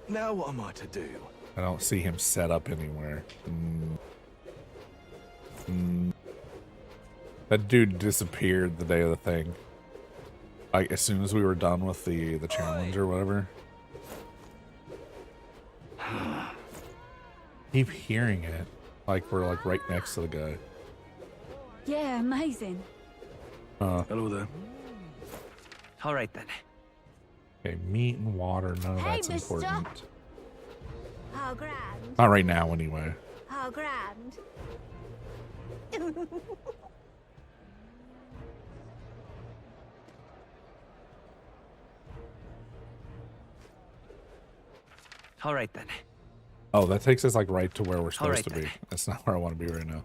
Now what am I to do? I don't see him set up anywhere. That dude disappeared the day of the thing. Like, as soon as we were done with the challenge or whatever. Keep hearing it. Like, we're like right next to the guy. Yeah, amazing. Hello there. All right, then. Okay, meat and water, none of Hey, that's mister. important. How grand. Not right now, anyway. How grand. All right, then. Oh, that takes us like right to where we're supposed right, to be. then. That's not where I want to be right now.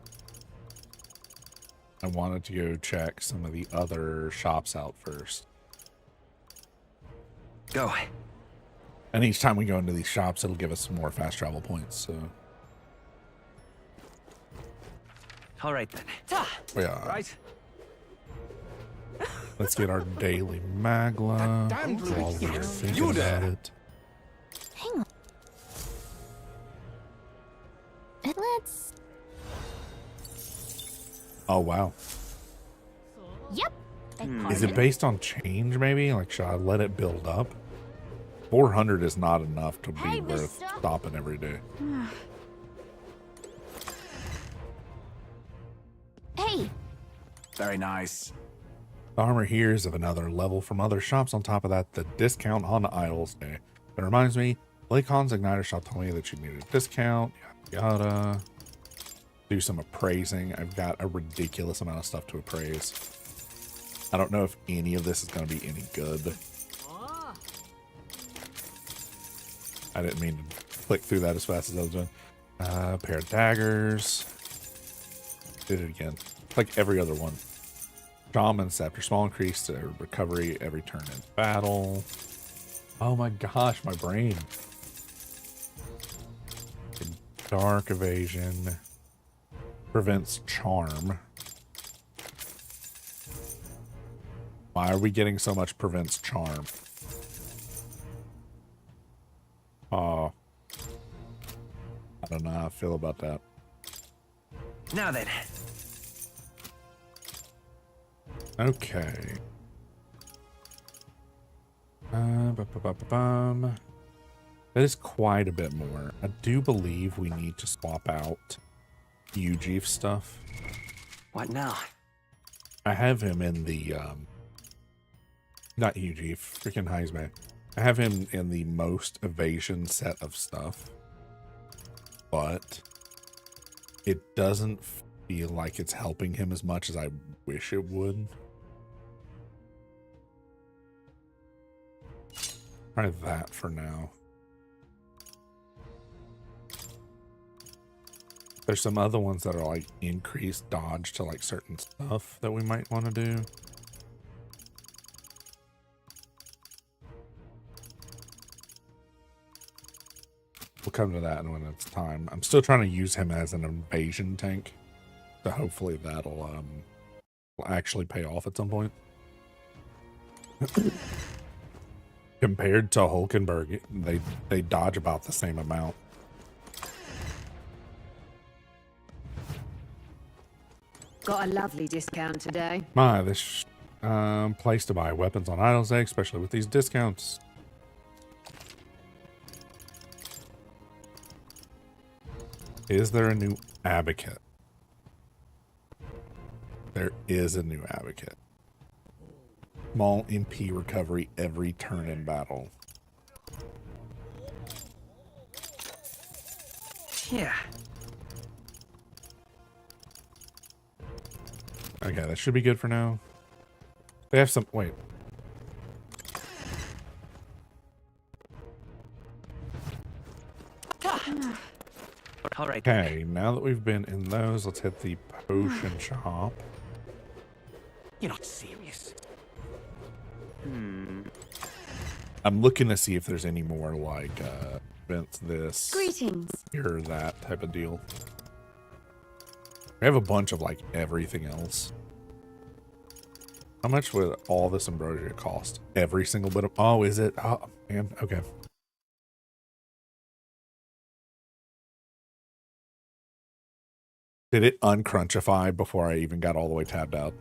I wanted to go check some of the other shops out first. Go. And each time we go into these shops, it'll give us some more fast travel points. So, All right, then. yeah. Right? Let's get our daily Magla damned while Louis. we're thinking You about there. it. Hang on. Let's... Oh, wow. Yep. Is it based on change, maybe? Like, should I let it build up? 400 is not enough to be Hey, worth mister. stopping every day. Hey, Very nice. The armor here is of another level from other shops. On top of that, the discount on Idols Day. That reminds me, Lakon's Igniter shop told me that you needed a discount. Yada yada. Do some appraising. I've got a ridiculous amount of stuff to appraise. I don't know if any of this is going to be any good. I didn't mean to click through that as fast as I was doing. A pair of daggers. Did it again. Like every other one. Shaman Scepter. Small increase to recovery every turn in battle. Oh my gosh, my brain. Dark evasion. Prevents charm. Why are we getting so much prevents charm? Oh. I don't know how I feel about that. Now then. Okay. Ba-ba-ba-ba-bum. That is quite a bit more. I do believe we need to swap out Eugene stuff. What now? I have him in the not Eugene, freaking Heisman. I have him in the most evasion set of stuff, but it doesn't feel like it's helping him as much as I wish it would. Try that for now. There's some other ones that are like increased dodge to like certain stuff that we might want to do. We'll come to that when it's time. I'm still trying to use him as an invasion tank, so hopefully that'll will actually pay off at some point. Compared to Hulkenberg, they dodge about the same amount. Got a lovely discount today. My, this place to buy weapons on Idols Day, especially with these discounts. Is there a new advocate? There is a new advocate. Small MP recovery every turn in battle. Yeah. Okay, that should be good for now. They have some... Wait. All right. Okay, now that we've been in those, let's hit the potion shop. You're not serious. I'm looking to see if there's any more like events this, Greetings. here, that type of deal. We have a bunch of like everything else. How much would all this ambrosia cost? Every single bit of... Oh, is it? Oh, man. Okay. Did it uncrunchify before I even got all the way tabbed out?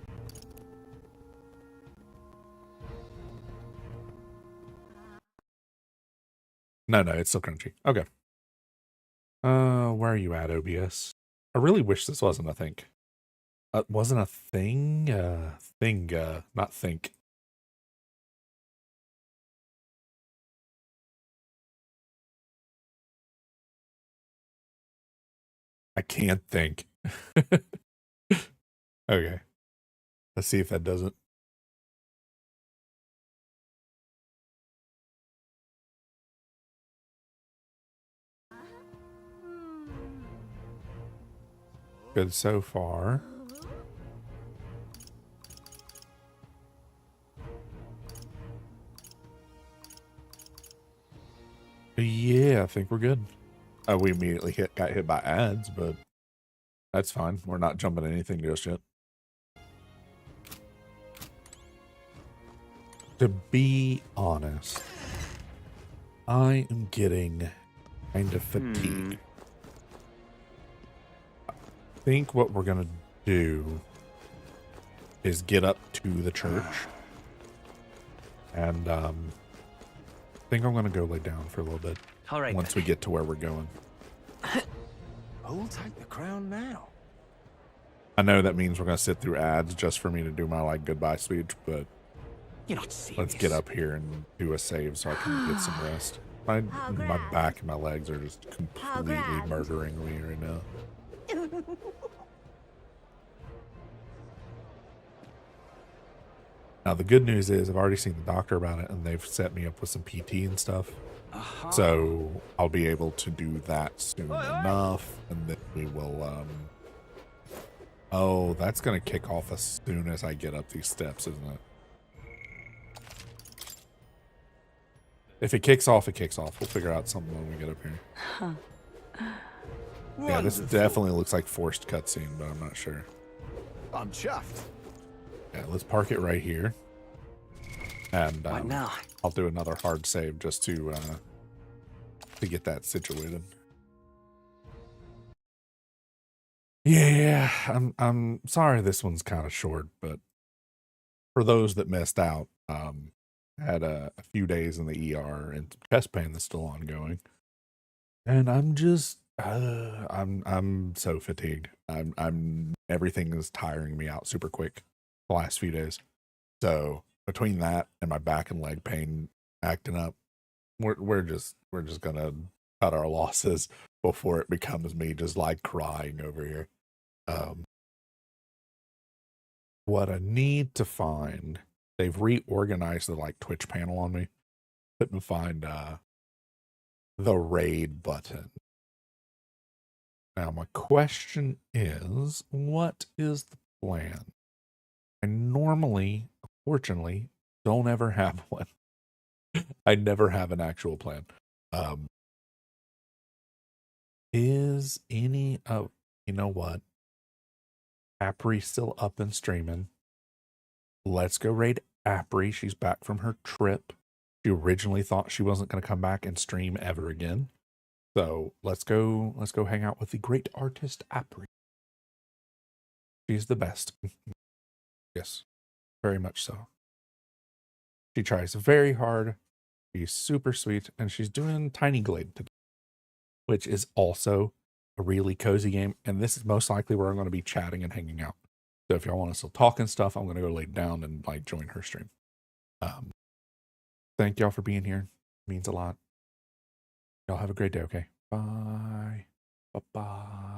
No, it's still crunchy. Okay. Where are you at, OBS? I really wish this wasn't a thing. Wasn't a thing? Not think. I can't think. Okay. Let's see if that doesn't. Good so far. Yeah, I think we're good. We immediately got hit by ads, but that's fine. We're not jumping anything just yet. To be honest, I am getting kind of fatigued. I think what we're gonna do is get up to the church, and I think I'm gonna go lay down for a little bit. All right. Once we get to where we're going. Who'll take the crown now? I know that means we're gonna sit through ads just for me to do my like goodbye speech, but You're not serious. let's get up here and do a save so I can get some rest. My back and my legs are just completely murdering me right now. Now the good news is I've already seen the doctor about it and they've set me up with some PT and stuff. So I'll be able to do that soon enough, and then we will oh, that's gonna kick off as soon as I get up these steps, isn't it? If it kicks off, it kicks off. We'll figure out something when we get up here. Yeah, this definitely looks like forced cutscene, but I'm not sure. I'm chuffed. Yeah, let's park it right here. And Right now. I'll do another hard save just to get that situated. Yeah, I'm sorry this one's kind of short, but for those that missed out, had a few days in the ER and chest pain that's still ongoing. And I'm just I'm so fatigued. I'm everything is tiring me out super quick the last few days. So between that and my back and leg pain acting up, we're just gonna cut our losses before it becomes me just like crying over here. What I need to find, they've reorganized the like Twitch panel on me. Couldn't find the raid button. Now my question is, what is the plan? I normally, unfortunately, don't ever have one. I never have an actual plan. Is any of, you know what? Apri still up and streaming. Let's go raid Apri. She's back from her trip. She originally thought she wasn't going to come back and stream ever again. So let's go hang out with the great artist Apri. She's the best. Yes, very much so. She tries very hard. She's super sweet, and she's doing Tiny Glade today, which is also a really cozy game. And this is most likely where I'm going to be chatting and hanging out. So if y'all want to still talk and stuff, I'm going to go lay down and like join her stream. Thank y'all for being here. It means a lot. Y'all have a great day, okay? Bye. Bye-bye.